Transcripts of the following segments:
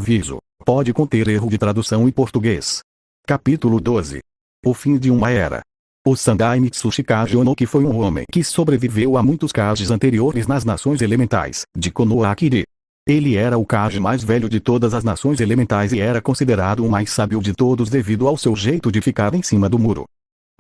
Aviso: pode conter erro de tradução em português. Capítulo 12. O fim de uma era. O Sandai Mitsushi Kage Onoki foi um homem que sobreviveu a muitos Kages anteriores nas nações elementais, de Konoha Akiri. Ele era o Kage mais velho de todas as nações elementais e era considerado o mais sábio de todos devido ao seu jeito de ficar em cima do muro.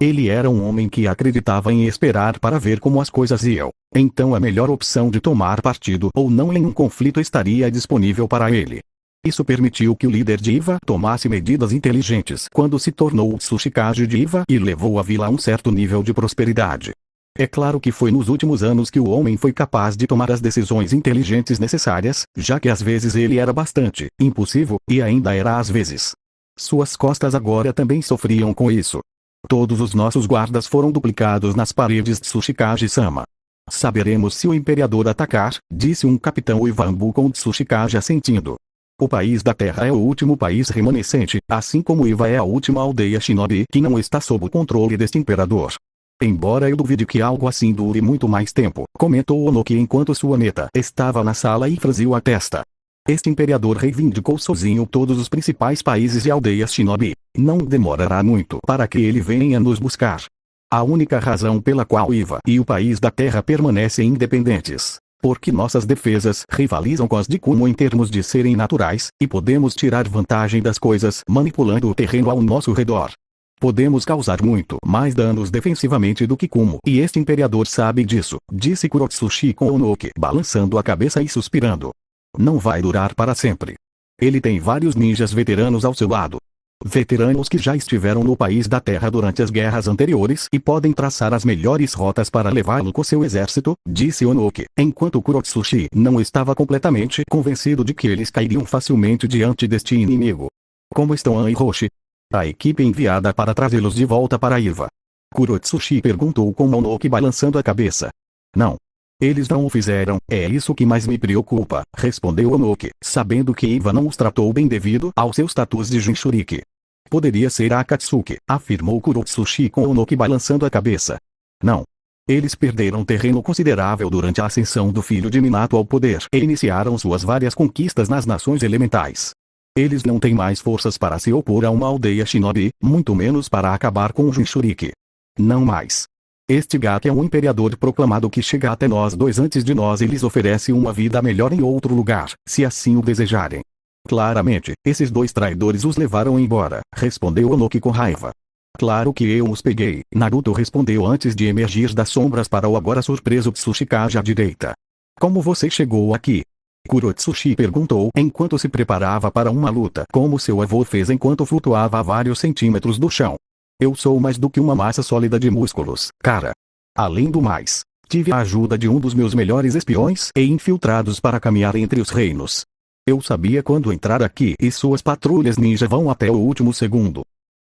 Ele era um homem que acreditava em esperar para ver como as coisas iam. Então a melhor opção de tomar partido ou não em um conflito estaria disponível para ele. Isso permitiu que o líder de Iva tomasse medidas inteligentes quando se tornou o Tsuchikage de Iva e levou a vila a um certo nível de prosperidade. É claro que foi nos últimos anos que o homem foi capaz de tomar as decisões inteligentes necessárias, já que às vezes ele era bastante impulsivo, e ainda era às vezes. Suas costas agora também sofriam com isso. Todos os nossos guardas foram duplicados nas paredes de Tsuchikage-sama. Saberemos se o imperador atacar, disse um capitão Ivambu com Tsuchikage assentindo. O país da Terra é o último país remanescente, assim como Iva é a última aldeia shinobi que não está sob o controle deste imperador. Embora eu duvide que algo assim dure muito mais tempo, comentou Onoki enquanto sua neta estava na sala e franziu a testa. Este imperador reivindicou sozinho todos os principais países e aldeias shinobi. Não demorará muito para que ele venha nos buscar. A única razão pela qual Iva e o país da Terra permanecem independentes, porque nossas defesas rivalizam com as de Kumo em termos de serem naturais, e podemos tirar vantagem das coisas manipulando o terreno ao nosso redor. Podemos causar muito mais danos defensivamente do que Kumo, e este imperador sabe disso, disse Kurotsuchi com Onoki balançando a cabeça e suspirando. Não vai durar para sempre. Ele tem vários ninjas veteranos ao seu lado. Veteranos que já estiveram no país da Terra durante as guerras anteriores e podem traçar as melhores rotas para levá-lo com seu exército, disse Onoki, enquanto Kurotsuchi não estava completamente convencido de que eles cairiam facilmente diante deste inimigo. Como estão An e Roshi? A equipe enviada para trazê-los de volta para Iva. Kurotsuchi perguntou com Onoki balançando a cabeça. Não. Eles não o fizeram, é isso que mais me preocupa, respondeu Onoki, sabendo que Iva não os tratou bem devido ao seu status de Jinchuriki. Poderia ser a Akatsuki, afirmou Kurotsuchi com Onoki balançando a cabeça. Não. Eles perderam terreno considerável durante a ascensão do filho de Minato ao poder e iniciaram suas várias conquistas nas nações elementais. Eles não têm mais forças para se opor a uma aldeia shinobi, muito menos para acabar com o Jinchuriki. Não mais. Este Gak é um imperador proclamado que chega até nós dois antes de nós e lhes oferece uma vida melhor em outro lugar, se assim o desejarem. Claramente, esses dois traidores os levaram embora, respondeu Onoki com raiva. Claro que eu os peguei, Naruto respondeu antes de emergir das sombras para o agora surpreso Tsuchikage à direita. Como você chegou aqui? Kurotsuchi perguntou enquanto se preparava para uma luta como seu avô fez enquanto flutuava a vários centímetros do chão. Eu sou mais do que uma massa sólida de músculos, cara. Além do mais, tive a ajuda de um dos meus melhores espiões e infiltrados para caminhar entre os reinos. Eu sabia quando entrar aqui e suas patrulhas ninja vão até o último segundo.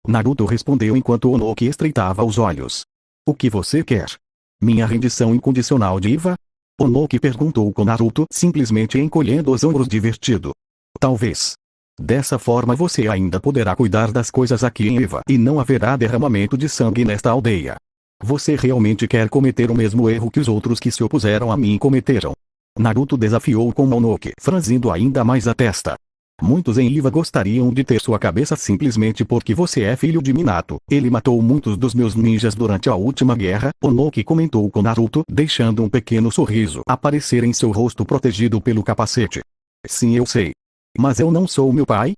Naruto respondeu enquanto Onoki estreitava os olhos. O que você quer? Minha rendição incondicional de Iva? Onoki perguntou com Naruto simplesmente encolhendo os ombros divertido. Talvez. Dessa forma você ainda poderá cuidar das coisas aqui em Iva e não haverá derramamento de sangue nesta aldeia. Você realmente quer cometer o mesmo erro que os outros que se opuseram a mim cometeram? Naruto desafiou com Mononoke, franzindo ainda mais a testa. Muitos em Iva gostariam de ter sua cabeça simplesmente porque você é filho de Minato. Ele matou muitos dos meus ninjas durante a última guerra, Onoki comentou com Naruto, deixando um pequeno sorriso aparecer em seu rosto protegido pelo capacete. Sim, eu sei. Mas eu não sou meu pai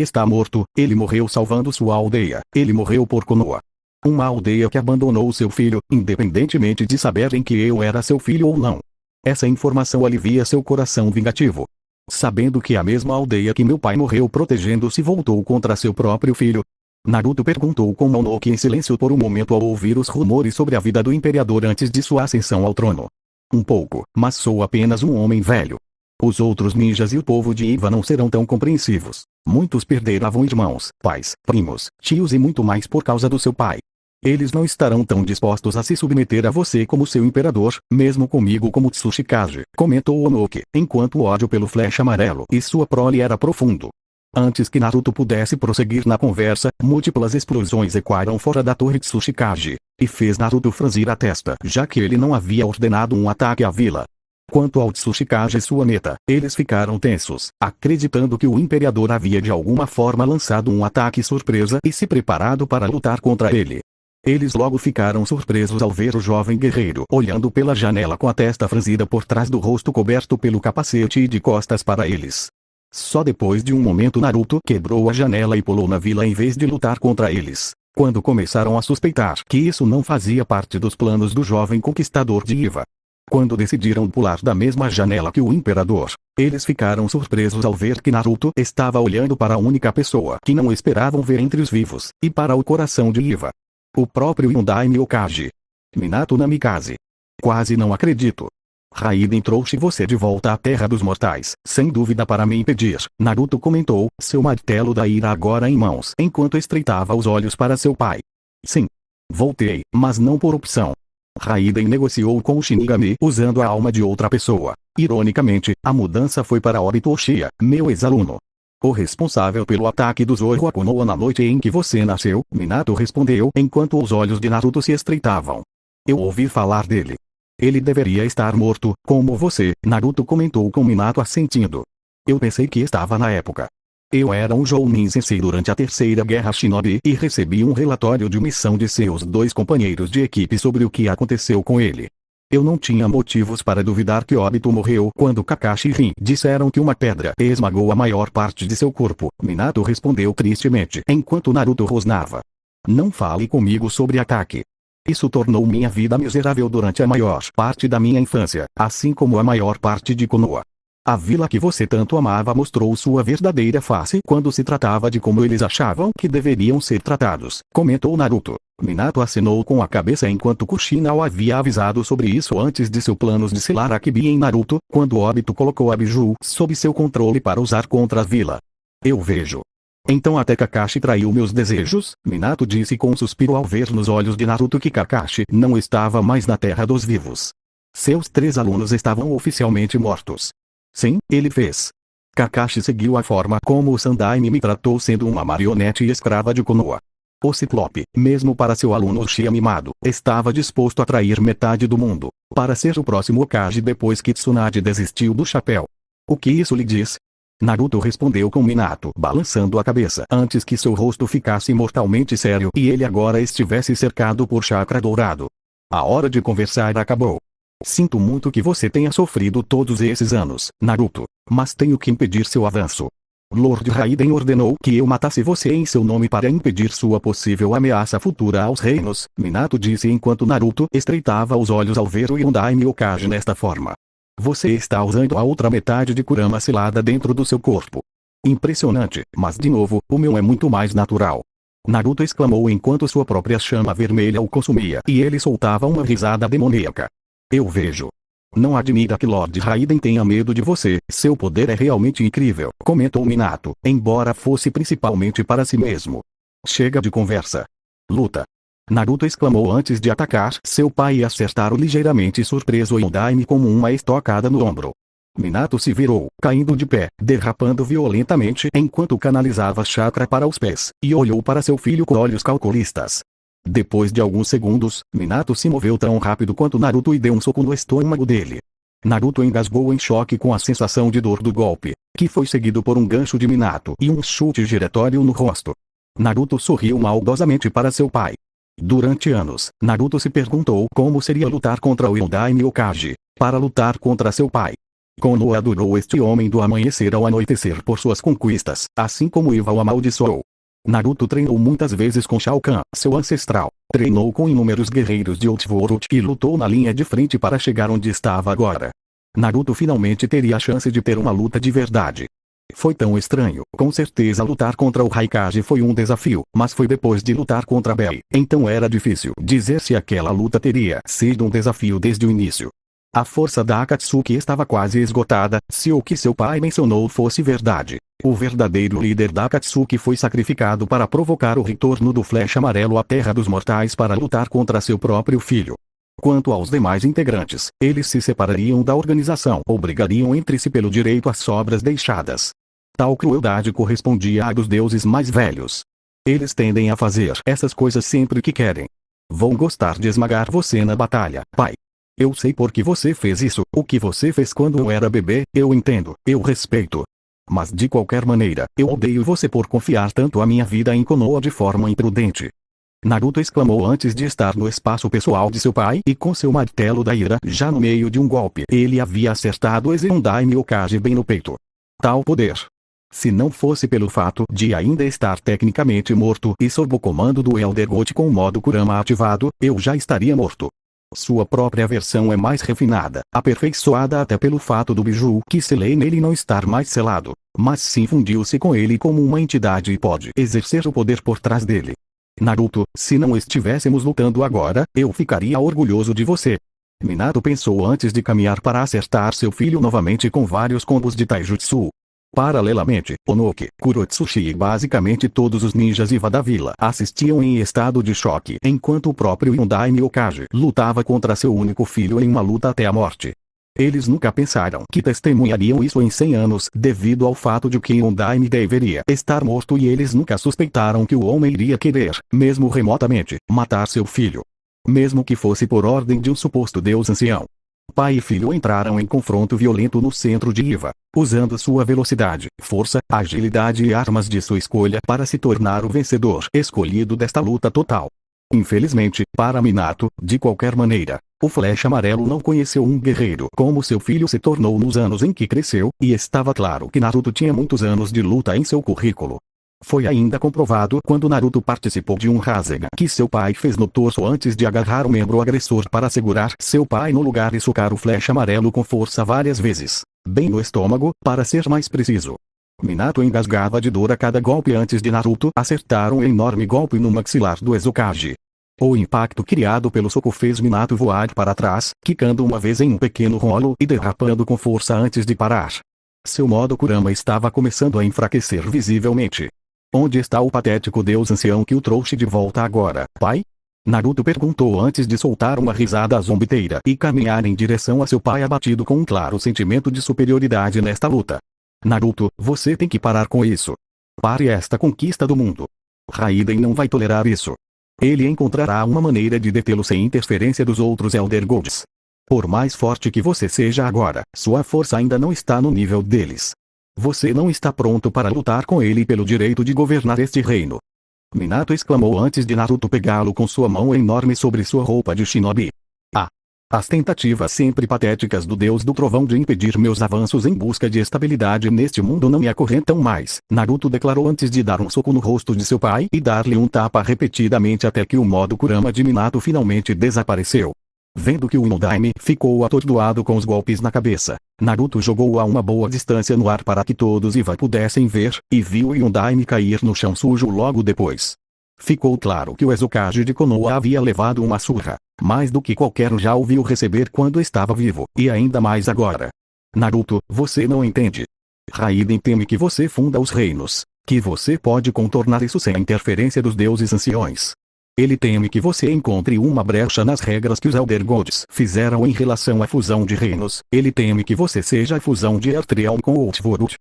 está morto, ele morreu salvando sua aldeia, ele morreu por Konoha. Uma aldeia que abandonou seu filho, independentemente de saberem que eu era seu filho ou não. Essa informação alivia seu coração vingativo. Sabendo que a mesma aldeia que meu pai morreu protegendo se voltou contra seu próprio filho. Naruto perguntou com Mononoke em silêncio por um momento ao ouvir os rumores sobre a vida do imperador antes de sua ascensão ao trono. Um pouco, mas sou apenas um homem velho. Os outros ninjas e o povo de Iva não serão tão compreensivos. Muitos perderam irmãos, pais, primos, tios e muito mais por causa do seu pai. Eles não estarão tão dispostos a se submeter a você como seu imperador, mesmo comigo como Tsuchikage, comentou Onoki, enquanto o ódio pelo Flash amarelo e sua prole era profundo. Antes que Naruto pudesse prosseguir na conversa, múltiplas explosões ecoaram fora da torre Tsuchikage, e fez Naruto franzir a testa, já que ele não havia ordenado um ataque à vila. Quanto ao Tsuchikage e sua neta, eles ficaram tensos, acreditando que o imperador havia de alguma forma lançado um ataque surpresa e se preparado para lutar contra ele. Eles logo ficaram surpresos ao ver o jovem guerreiro olhando pela janela com a testa franzida por trás do rosto coberto pelo capacete e de costas para eles. Só depois de um momento Naruto quebrou a janela e pulou na vila em vez de lutar contra eles, quando começaram a suspeitar que isso não fazia parte dos planos do jovem conquistador de Iva. Quando decidiram pular da mesma janela que o imperador, eles ficaram surpresos ao ver que Naruto estava olhando para a única pessoa que não esperavam ver entre os vivos, e para o coração de Iva. O próprio Yondaime Okage. Minato Namikaze. Quase não acredito. Raiden trouxe você de volta à Terra dos Mortais, sem dúvida para me impedir, Naruto comentou, seu martelo da ira agora em mãos, enquanto estreitava os olhos para seu pai. Sim. Voltei, mas não por opção. Raiden negociou com o Shinigami usando a alma de outra pessoa. Ironicamente, a mudança foi para Obito Oshia, meu ex-aluno. O responsável pelo ataque do Zoro a Konoha na noite em que você nasceu, Minato respondeu enquanto os olhos de Naruto se estreitavam. Eu ouvi falar dele. Ele deveria estar morto, como você, Naruto comentou com Minato assentindo. Eu pensei que estava na época. Eu era um Jounin Sensei durante a Terceira Guerra Shinobi e recebi um relatório de missão de seus dois companheiros de equipe sobre o que aconteceu com ele. Eu não tinha motivos para duvidar que Obito morreu quando Kakashi e Rin disseram que uma pedra esmagou a maior parte de seu corpo, Minato respondeu tristemente enquanto Naruto rosnava. Não fale comigo sobre ataque. Isso tornou minha vida miserável durante a maior parte da minha infância, assim como a maior parte de Konoha. A vila que você tanto amava mostrou sua verdadeira face quando se tratava de como eles achavam que deveriam ser tratados, comentou Naruto. Minato acenou com a cabeça enquanto Kushina o havia avisado sobre isso antes de seus planos de selar Akibi em Naruto, quando Obito colocou a Biju sob seu controle para usar contra a vila. Eu vejo. Então até Kakashi traiu meus desejos, Minato disse com um suspiro ao ver nos olhos de Naruto que Kakashi não estava mais na terra dos vivos. Seus 3 alunos estavam oficialmente mortos. Sim, ele fez. Kakashi seguiu a forma como o Sandaime me tratou sendo uma marionete e escrava de Konoha. O Ciclope, mesmo para seu aluno Uchiha mimado, estava disposto a trair metade do mundo, para ser o próximo Hokage depois que Tsunade desistiu do chapéu. O que isso lhe diz? Naruto respondeu com Minato balançando a cabeça antes que seu rosto ficasse mortalmente sério e ele agora estivesse cercado por chakra dourado. A hora de conversar acabou. Sinto muito que você tenha sofrido todos esses anos, Naruto, mas tenho que impedir seu avanço. Lord Raiden ordenou que eu matasse você em seu nome para impedir sua possível ameaça futura aos reinos, Minato disse enquanto Naruto estreitava os olhos ao ver o Yondaime Okage nesta forma. Você está usando a outra metade de Kurama selada dentro do seu corpo. Impressionante, mas de novo, o meu é muito mais natural. Naruto exclamou enquanto sua própria chama vermelha o consumia e ele soltava uma risada demoníaca. Eu vejo. Não admira que Lord Raiden tenha medo de você, seu poder é realmente incrível, comentou Minato, embora fosse principalmente para si mesmo. Chega de conversa. Luta. Naruto exclamou antes de atacar seu pai e acertar ligeiramente surpreso Yondaime com uma estocada no ombro. Minato se virou, caindo de pé, derrapando violentamente enquanto canalizava chakra para os pés, e olhou para seu filho com olhos calculistas. Depois de alguns segundos, Minato se moveu tão rápido quanto Naruto e deu um soco no estômago dele. Naruto engasgou em choque com a sensação de dor do golpe, que foi seguido por um gancho de Minato e um chute giratório no rosto. Naruto sorriu maldosamente para seu pai. Durante anos, Naruto se perguntou como seria lutar contra o Yondaime Okage, para lutar contra seu pai. Konoha adorou este homem do amanhecer ao anoitecer por suas conquistas, assim como Iva o amaldiçoou. Naruto treinou muitas vezes com Shao Kahn, seu ancestral, treinou com inúmeros guerreiros de Outworld e lutou na linha de frente para chegar onde estava agora. Naruto finalmente teria a chance de ter uma luta de verdade. Foi tão estranho, com certeza lutar contra o Raikage foi um desafio, mas foi depois de lutar contra Bei, então era difícil dizer se aquela luta teria sido um desafio desde o início. A força da Akatsuki estava quase esgotada, se o que seu pai mencionou fosse verdade. O verdadeiro líder da Akatsuki foi sacrificado para provocar o retorno do Flecha Amarelo à Terra dos Mortais para lutar contra seu próprio filho. Quanto aos demais integrantes, eles se separariam da organização ou brigariam entre si pelo direito às sobras deixadas. Tal crueldade correspondia à dos deuses mais velhos. Eles tendem a fazer essas coisas sempre que querem. Vão gostar de esmagar você na batalha, pai. Eu sei por que você fez isso, o que você fez quando eu era bebê, eu entendo, eu respeito. Mas de qualquer maneira, eu odeio você por confiar tanto a minha vida em Konoha de forma imprudente. Naruto exclamou antes de estar no espaço pessoal de seu pai e com seu martelo da ira já no meio de um golpe. Ele havia acertado Ezeon Daime Okage bem no peito. Tal poder. Se não fosse pelo fato de ainda estar tecnicamente morto e sob o comando do Elder God com o modo Kurama ativado, eu já estaria morto. Sua própria versão é mais refinada, aperfeiçoada até pelo fato do biju que selei nele não estar mais selado, mas sim fundiu-se com ele como uma entidade e pode exercer o poder por trás dele. Naruto, se não estivéssemos lutando agora, eu ficaria orgulhoso de você. Minato pensou antes de caminhar para acertar seu filho novamente com vários combos de taijutsu. Paralelamente, Onoki, Kurotsuchi e basicamente todos os ninjas Iva da vila assistiam em estado de choque enquanto o próprio Yondaime Okage lutava contra seu único filho em uma luta até a morte. Eles nunca pensaram que testemunhariam isso em 100 anos devido ao fato de que Yondaime deveria estar morto e eles nunca suspeitaram que o homem iria querer, mesmo remotamente, matar seu filho. Mesmo que fosse por ordem de um suposto deus ancião. Pai e filho entraram em confronto violento no centro de Iva, usando sua velocidade, força, agilidade e armas de sua escolha para se tornar o vencedor escolhido desta luta total. Infelizmente, para Minato, de qualquer maneira, o Flecha Amarelo não conheceu um guerreiro como seu filho se tornou nos anos em que cresceu, e estava claro que Naruto tinha muitos anos de luta em seu currículo. Foi ainda comprovado quando Naruto participou de um Rasengan que seu pai fez no torso antes de agarrar o membro agressor para segurar seu pai no lugar e socar o Flecha Amarelo com força várias vezes, bem no estômago, para ser mais preciso. Minato engasgava de dor a cada golpe antes de Naruto acertar um enorme golpe no maxilar do Exokage. O impacto criado pelo soco fez Minato voar para trás, quicando uma vez em um pequeno rolo e derrapando com força antes de parar. Seu modo Kurama estava começando a enfraquecer visivelmente. Onde está o patético deus ancião que o trouxe de volta agora, pai? Naruto perguntou antes de soltar uma risada zombeteira e caminhar em direção a seu pai abatido com um claro sentimento de superioridade nesta luta. Naruto, você tem que parar com isso. Pare esta conquista do mundo. Raiden não vai tolerar isso. Ele encontrará uma maneira de detê-lo sem interferência dos outros Elder Gods. Por mais forte que você seja agora, sua força ainda não está no nível deles. Você não está pronto para lutar com ele pelo direito de governar este reino. Minato exclamou antes de Naruto pegá-lo com sua mão enorme sobre sua roupa de shinobi. As tentativas sempre patéticas do Deus do Trovão de impedir meus avanços em busca de estabilidade neste mundo não me acorrentam mais, Naruto declarou antes de dar um soco no rosto de seu pai e dar-lhe um tapa repetidamente até que o modo Kurama de Minato finalmente desapareceu. Vendo que o Yondaime ficou atordoado com os golpes na cabeça, Naruto jogou-o a uma boa distância no ar para que todos Iva pudessem ver, e viu o Yondaime cair no chão sujo logo depois. Ficou claro que o Exokage de Konoha havia levado uma surra, mais do que qualquer um já o viu receber quando estava vivo, e ainda mais agora. Naruto, você não entende. Raiden teme que você funda os reinos, que você pode contornar isso sem a interferência dos deuses anciões. Ele teme que você encontre uma brecha nas regras que os Elder Gods fizeram em relação à fusão de reinos. Ele teme que você seja a fusão de Ertrion com Outworld.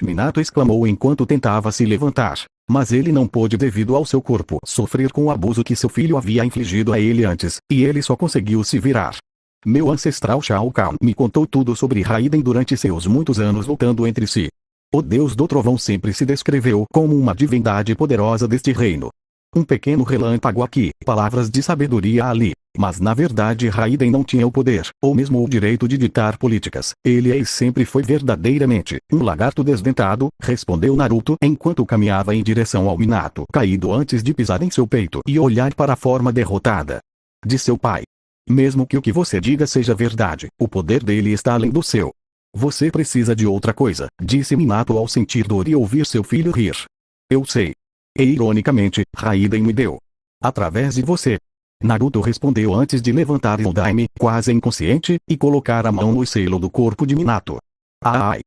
Minato exclamou enquanto tentava se levantar, mas ele não pôde devido ao seu corpo sofrer com o abuso que seu filho havia infligido a ele antes, e ele só conseguiu se virar. Meu ancestral Shao Kahn me contou tudo sobre Raiden durante seus muitos anos lutando entre si. O Deus do Trovão sempre se descreveu como uma divindade poderosa deste reino. Um pequeno relâmpago aqui, palavras de sabedoria ali, mas na verdade Raiden não tinha o poder, ou mesmo o direito de ditar políticas. Ele sempre foi verdadeiramente um lagarto desdentado, respondeu Naruto enquanto caminhava em direção ao Minato caído antes de pisar em seu peito e olhar para a forma derrotada de seu pai. Mesmo que o que você diga seja verdade, o poder dele está além do seu. Você precisa de outra coisa, disse Minato ao sentir dor e ouvir seu filho rir. Eu sei. E ironicamente, Raiden me deu. Através de você. Naruto respondeu antes de levantar Yondaime, quase inconsciente, e colocar a mão no selo do corpo de Minato. Ai!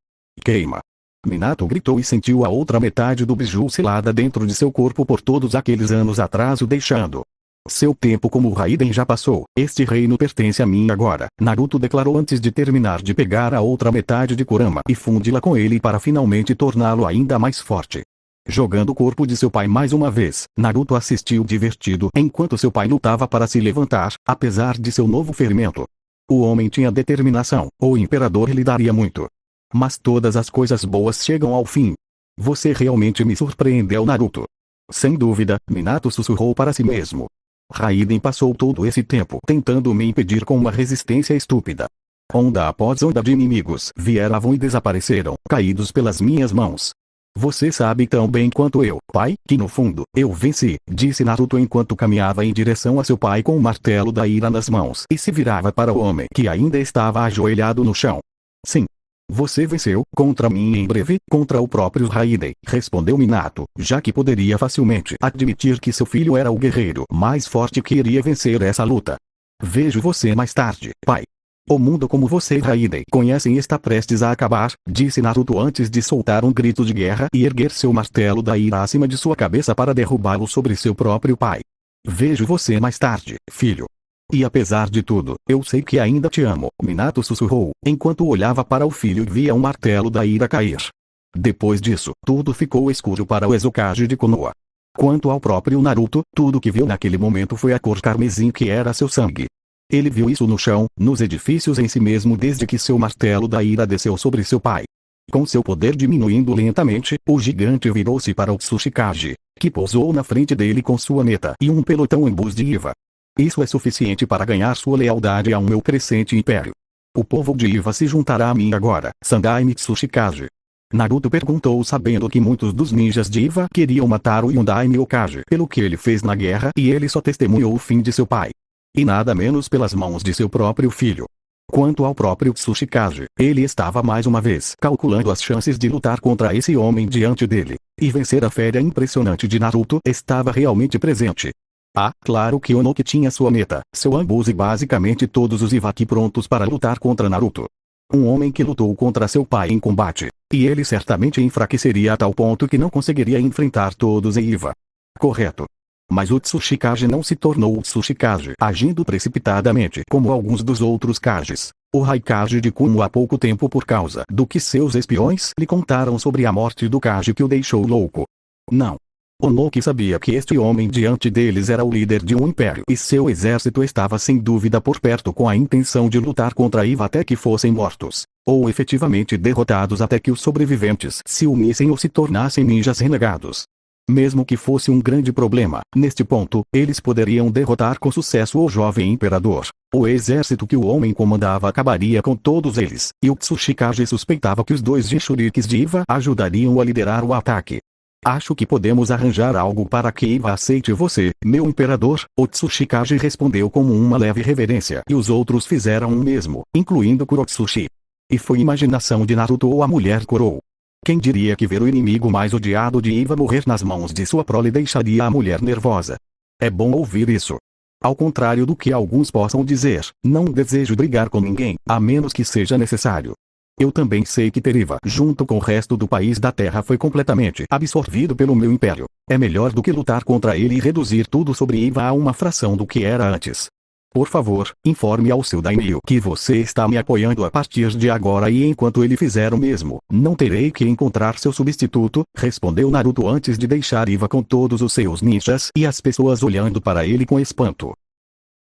Queima! Minato gritou e sentiu a outra metade do biju selada dentro de seu corpo por todos aqueles anos atrás o deixando. Seu tempo como Raiden já passou, este reino pertence a mim agora, Naruto declarou antes de terminar de pegar a outra metade de Kurama e fundi-la com ele para finalmente torná-lo ainda mais forte. Jogando o corpo de seu pai mais uma vez, Naruto assistiu divertido enquanto seu pai lutava para se levantar, apesar de seu novo ferimento. O homem tinha determinação, o imperador lhe daria muito. Mas todas as coisas boas chegam ao fim. Você realmente me surpreendeu, Naruto. Sem dúvida, Minato sussurrou para si mesmo. Raiden passou todo esse tempo tentando me impedir com uma resistência estúpida. Onda após onda de inimigos vieram e desapareceram, caídos pelas minhas mãos. Você sabe tão bem quanto eu, pai, que no fundo, eu venci, disse Naruto enquanto caminhava em direção a seu pai com o martelo da ira nas mãos e se virava para o homem que ainda estava ajoelhado no chão. Sim. Você venceu, contra mim em breve, contra o próprio Raiden, respondeu Minato, já que poderia facilmente admitir que seu filho era o guerreiro mais forte que iria vencer essa luta. Vejo você mais tarde, pai. O mundo como você e Raiden conhecem está prestes a acabar, disse Naruto antes de soltar um grito de guerra e erguer seu martelo da ira acima de sua cabeça para derrubá-lo sobre seu próprio pai. Vejo você mais tarde, filho. E apesar de tudo, eu sei que ainda te amo, Minato sussurrou, enquanto olhava para o filho e via um martelo da ira cair. Depois disso, tudo ficou escuro para o Uzukage de Konoha. Quanto ao próprio Naruto, tudo que viu naquele momento foi a cor carmesim que era seu sangue. Ele viu isso no chão, nos edifícios em si mesmo desde que seu martelo da ira desceu sobre seu pai. Com seu poder diminuindo lentamente, o gigante virou-se para o Tsuchikage, que pousou na frente dele com sua neta e um pelotão em bus de Iva. Isso é suficiente para ganhar sua lealdade ao meu crescente império. O povo de Iva se juntará a mim agora, Sandaime Tsuchikage. Naruto perguntou sabendo que muitos dos ninjas de Iva queriam matar o Yondaime Okage pelo que ele fez na guerra e ele só testemunhou o fim de seu pai. E nada menos pelas mãos de seu próprio filho. Quanto ao próprio Tsuchikage, ele estava mais uma vez calculando as chances de lutar contra esse homem diante dele, e vencer a fera impressionante de Naruto estava realmente presente. Ah, claro que Onoki tinha sua meta, seu Anbuze e basicamente todos os Ivaki prontos para lutar contra Naruto. Um homem que lutou contra seu pai em combate, e ele certamente enfraqueceria a tal ponto que não conseguiria enfrentar todos em Iva. Correto. Mas o Tsuchikage não se tornou o Tsuchikage agindo precipitadamente como alguns dos outros Kages. O Raikage de Kumo há pouco tempo por causa do que seus espiões lhe contaram sobre a morte do Kage que o deixou louco. Não. Onoki sabia que este homem diante deles era o líder de um império e seu exército estava sem dúvida por perto com a intenção de lutar contra Iva até que fossem mortos, ou efetivamente derrotados até que os sobreviventes se unissem ou se tornassem ninjas renegados. Mesmo que fosse um grande problema, neste ponto, eles poderiam derrotar com sucesso o jovem imperador. O exército que o homem comandava acabaria com todos eles, e o Tsuchikage suspeitava que os dois Jinchurikis de Iva ajudariam a liderar o ataque. Acho que podemos arranjar algo para que Iva aceite você, meu imperador, o Tsuchikage respondeu com uma leve reverência e os outros fizeram o mesmo, incluindo Kurotsuchi. E foi imaginação de Naruto ou a mulher Kurou. Quem diria que ver o inimigo mais odiado de Iva morrer nas mãos de sua prole deixaria a mulher nervosa? É bom ouvir isso. Ao contrário do que alguns possam dizer, não desejo brigar com ninguém, a menos que seja necessário. Eu também sei que Teriva, junto com o resto do país da Terra, foi completamente absorvido pelo meu império. É melhor do que lutar contra ele e reduzir tudo sobre Iva a uma fração do que era antes. Por favor, informe ao seu daimyo que você está me apoiando a partir de agora e enquanto ele fizer o mesmo, não terei que encontrar seu substituto, respondeu Naruto antes de deixar Iva com todos os seus ninjas e as pessoas olhando para ele com espanto.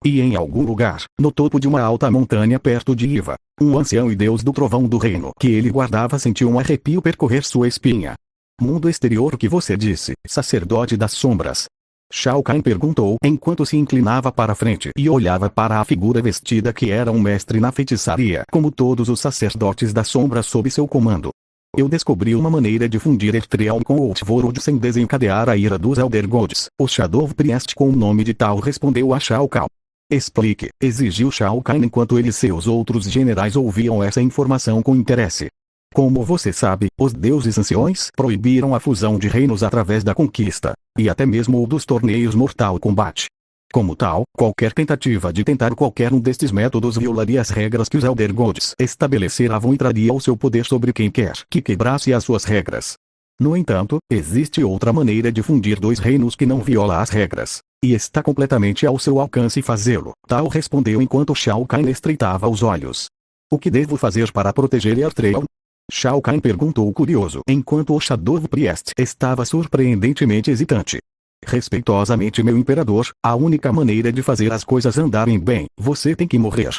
E em algum lugar, no topo de uma alta montanha perto de Iva, um ancião e deus do trovão do reino que ele guardava sentiu um arrepio percorrer sua espinha. Mundo exterior, o que você disse, sacerdote das sombras? Shao Kahn perguntou enquanto se inclinava para a frente e olhava para a figura vestida que era um mestre na feitiçaria como todos os sacerdotes das sombras sob seu comando. Eu descobri uma maneira de fundir Ertreal com o Outworld sem desencadear a ira dos Elder Gods. O Shadow Priest com o nome de tal respondeu a Shao Kahn. Explique, exigiu Shao Kahn enquanto ele e seus outros generais ouviam essa informação com interesse. Como você sabe, os deuses anciões proibiram a fusão de reinos através da conquista, e até mesmo o dos torneios Mortal Kombat. Como tal, qualquer tentativa de tentar qualquer um destes métodos violaria as regras que os Elder Gods estabeleceram e traria o seu poder sobre quem quer que quebrasse as suas regras. No entanto, existe outra maneira de fundir dois reinos que não viola as regras, e está completamente ao seu alcance fazê-lo, tal respondeu enquanto Shao Kahn estreitava os olhos. O que devo fazer para proteger Ertreal? Shao Kahn perguntou curioso enquanto o Shadow Priest estava surpreendentemente hesitante. Respeitosamente, meu imperador, a única maneira de fazer as coisas andarem bem, você tem que morrer.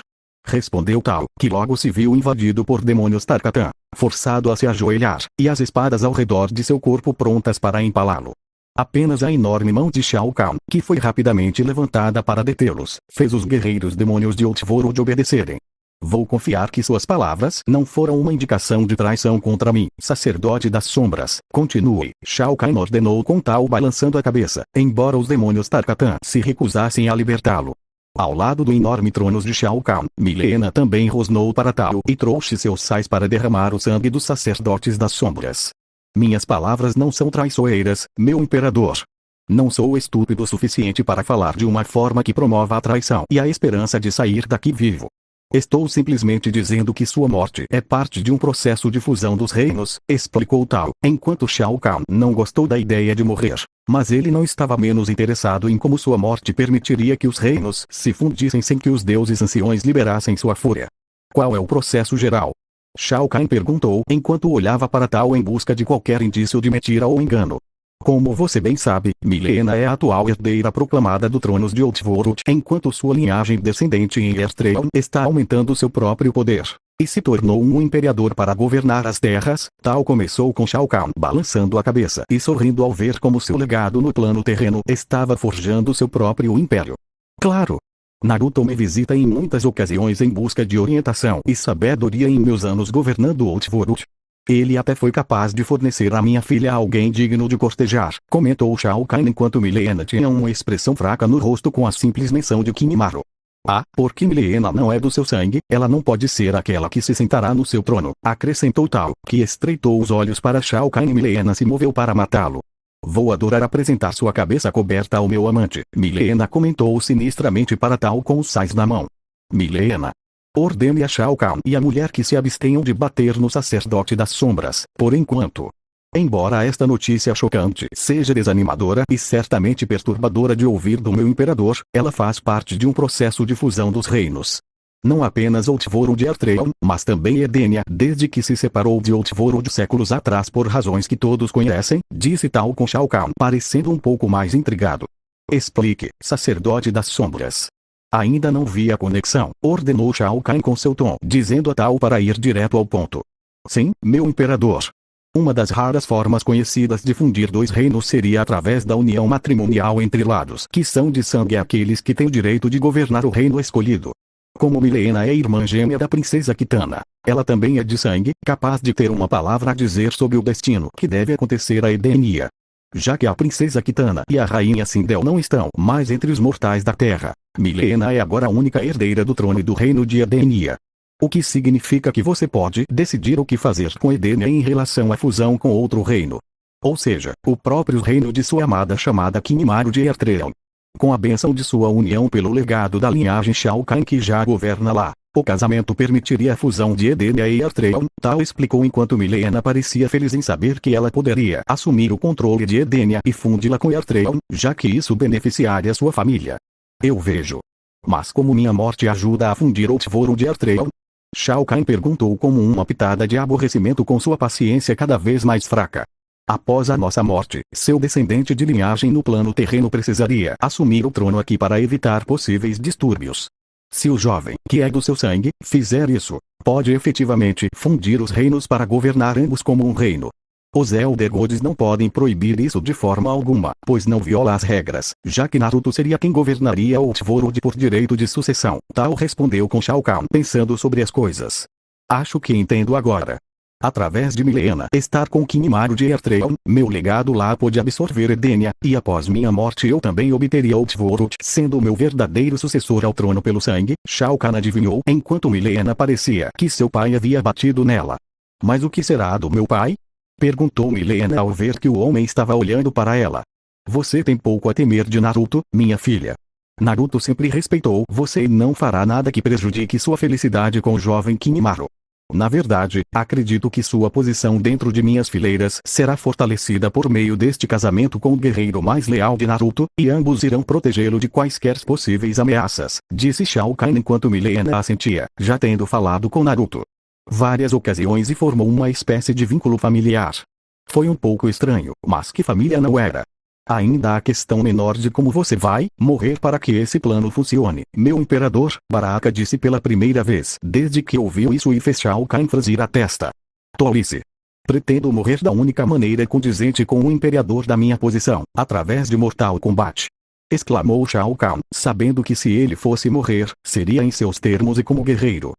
Respondeu Tao, que logo se viu invadido por demônios Tarkatan, forçado a se ajoelhar, e as espadas ao redor de seu corpo prontas para empalá-lo. Apenas a enorme mão de Shao Kahn, que foi rapidamente levantada para detê-los, fez os guerreiros demônios de Outworld obedecerem. Vou confiar que suas palavras não foram uma indicação de traição contra mim, sacerdote das sombras. Continue, Shao Kahn ordenou com Tao balançando a cabeça, embora os demônios Tarkatan se recusassem a libertá-lo. Ao lado do enorme trono de Shao Kahn, Mileena também rosnou para Tao e trouxe seus sais para derramar o sangue dos sacerdotes das sombras. Minhas palavras não são traiçoeiras, meu imperador. Não sou estúpido o suficiente para falar de uma forma que promova a traição e a esperança de sair daqui vivo. Estou simplesmente dizendo que sua morte é parte de um processo de fusão dos reinos, explicou Tao, enquanto Shao Kahn não gostou da ideia de morrer. Mas ele não estava menos interessado em como sua morte permitiria que os reinos se fundissem sem que os deuses anciões liberassem sua fúria. Qual é o processo geral? Shao Kahn perguntou enquanto olhava para Tao em busca de qualquer indício de mentira ou engano. Como você bem sabe, Mileena é a atual herdeira proclamada do trono de Outworld, enquanto sua linhagem descendente em Earthrealm está aumentando seu próprio poder, e se tornou um imperador para governar as terras. Tal começou com Shao Kahn balançando a cabeça e sorrindo ao ver como seu legado no plano terreno estava forjando seu próprio império. Claro! Naruto me visita em muitas ocasiões em busca de orientação e sabedoria em meus anos governando Outworld. Ele até foi capaz de fornecer à minha filha alguém digno de cortejar, comentou Shao Kahn enquanto Mileena tinha uma expressão fraca no rosto com a simples menção de Kimimaro. Ah, porque Mileena não é do seu sangue, ela não pode ser aquela que se sentará no seu trono, acrescentou Tao, que estreitou os olhos para Shao Kahn e Mileena se moveu para matá-lo. Vou adorar apresentar sua cabeça coberta ao meu amante, Mileena comentou sinistramente para Tao com os sais na mão. Mileena. Ordene a Shao Kahn e a mulher que se abstenham de bater no sacerdote das sombras, por enquanto. Embora esta notícia chocante seja desanimadora e certamente perturbadora de ouvir do meu imperador, ela faz parte de um processo de fusão dos reinos. Não apenas Outworld e Earthrealm, mas também Edenia, desde que se separou de Outworld séculos atrás por razões que todos conhecem, disse Tao com Shao Kahn parecendo um pouco mais intrigado. Explique, sacerdote das sombras. Ainda não vi a conexão, ordenou Shao Kahn com seu tom, dizendo a Tao para ir direto ao ponto. Sim, meu imperador. Uma das raras formas conhecidas de fundir dois reinos seria através da união matrimonial entre lados que são de sangue aqueles que têm o direito de governar o reino escolhido. Como Mileena é irmã gêmea da princesa Kitana, ela também é de sangue, capaz de ter uma palavra a dizer sobre o destino que deve acontecer a Edenia. Já que a princesa Kitana e a rainha Sindel não estão mais entre os mortais da Terra, Mileena é agora a única herdeira do trono e do reino de Edenia. O que significa que você pode decidir o que fazer com Edenia em relação à fusão com outro reino. Ou seja, o próprio reino de sua amada chamada Kimimaro de Earthrealm. Com a bênção de sua união pelo legado da linhagem Shao Kahn que já governa lá, o casamento permitiria a fusão de Edenia e Earthrealm, Tao explicou enquanto Mileena parecia feliz em saber que ela poderia assumir o controle de Edenia e fundi-la com Earthrealm, já que isso beneficiaria sua família. Eu vejo. Mas como minha morte ajuda a fundir Outworld e Earthrealm? Shao Kahn perguntou com uma pitada de aborrecimento com sua paciência cada vez mais fraca. Após a nossa morte, seu descendente de linhagem no plano terreno precisaria assumir o trono aqui para evitar possíveis distúrbios. Se o jovem, que é do seu sangue, fizer isso, pode efetivamente fundir os reinos para governar ambos como um reino. Os Elder Gods não podem proibir isso de forma alguma, pois não viola as regras, já que Naruto seria quem governaria Outworld por direito de sucessão. Tao respondeu com Shao Kahn pensando sobre as coisas. Acho que entendo agora. Através de Mileena estar com Kimimaro de Earthrealm, meu legado lá pode absorver Edenia, e após minha morte eu também obteria Outworld, sendo o meu verdadeiro sucessor ao trono pelo sangue. Shao Kahn adivinhou enquanto Mileena parecia que seu pai havia batido nela. Mas o que será do meu pai? Perguntou Mileena ao ver que o homem estava olhando para ela. Você tem pouco a temer de Naruto, minha filha. Naruto sempre respeitou você e não fará nada que prejudique sua felicidade com o jovem Kimimaro. Na verdade, acredito que sua posição dentro de minhas fileiras será fortalecida por meio deste casamento com o guerreiro mais leal de Naruto, e ambos irão protegê-lo de quaisquer possíveis ameaças, disse Shao Kahn enquanto Mileena assentia, já tendo falado com Naruto várias ocasiões e formou uma espécie de vínculo familiar. Foi um pouco estranho, mas que família não era? Ainda há questão menor de como você vai morrer para que esse plano funcione. Meu imperador, Baraka disse pela primeira vez desde que ouviu isso e fez Shao Kahn franzir a testa. Tolice. Pretendo morrer da única maneira condizente com o imperador da minha posição, através de mortal combate. Exclamou Shao Kahn, sabendo que se ele fosse morrer, seria em seus termos e como guerreiro.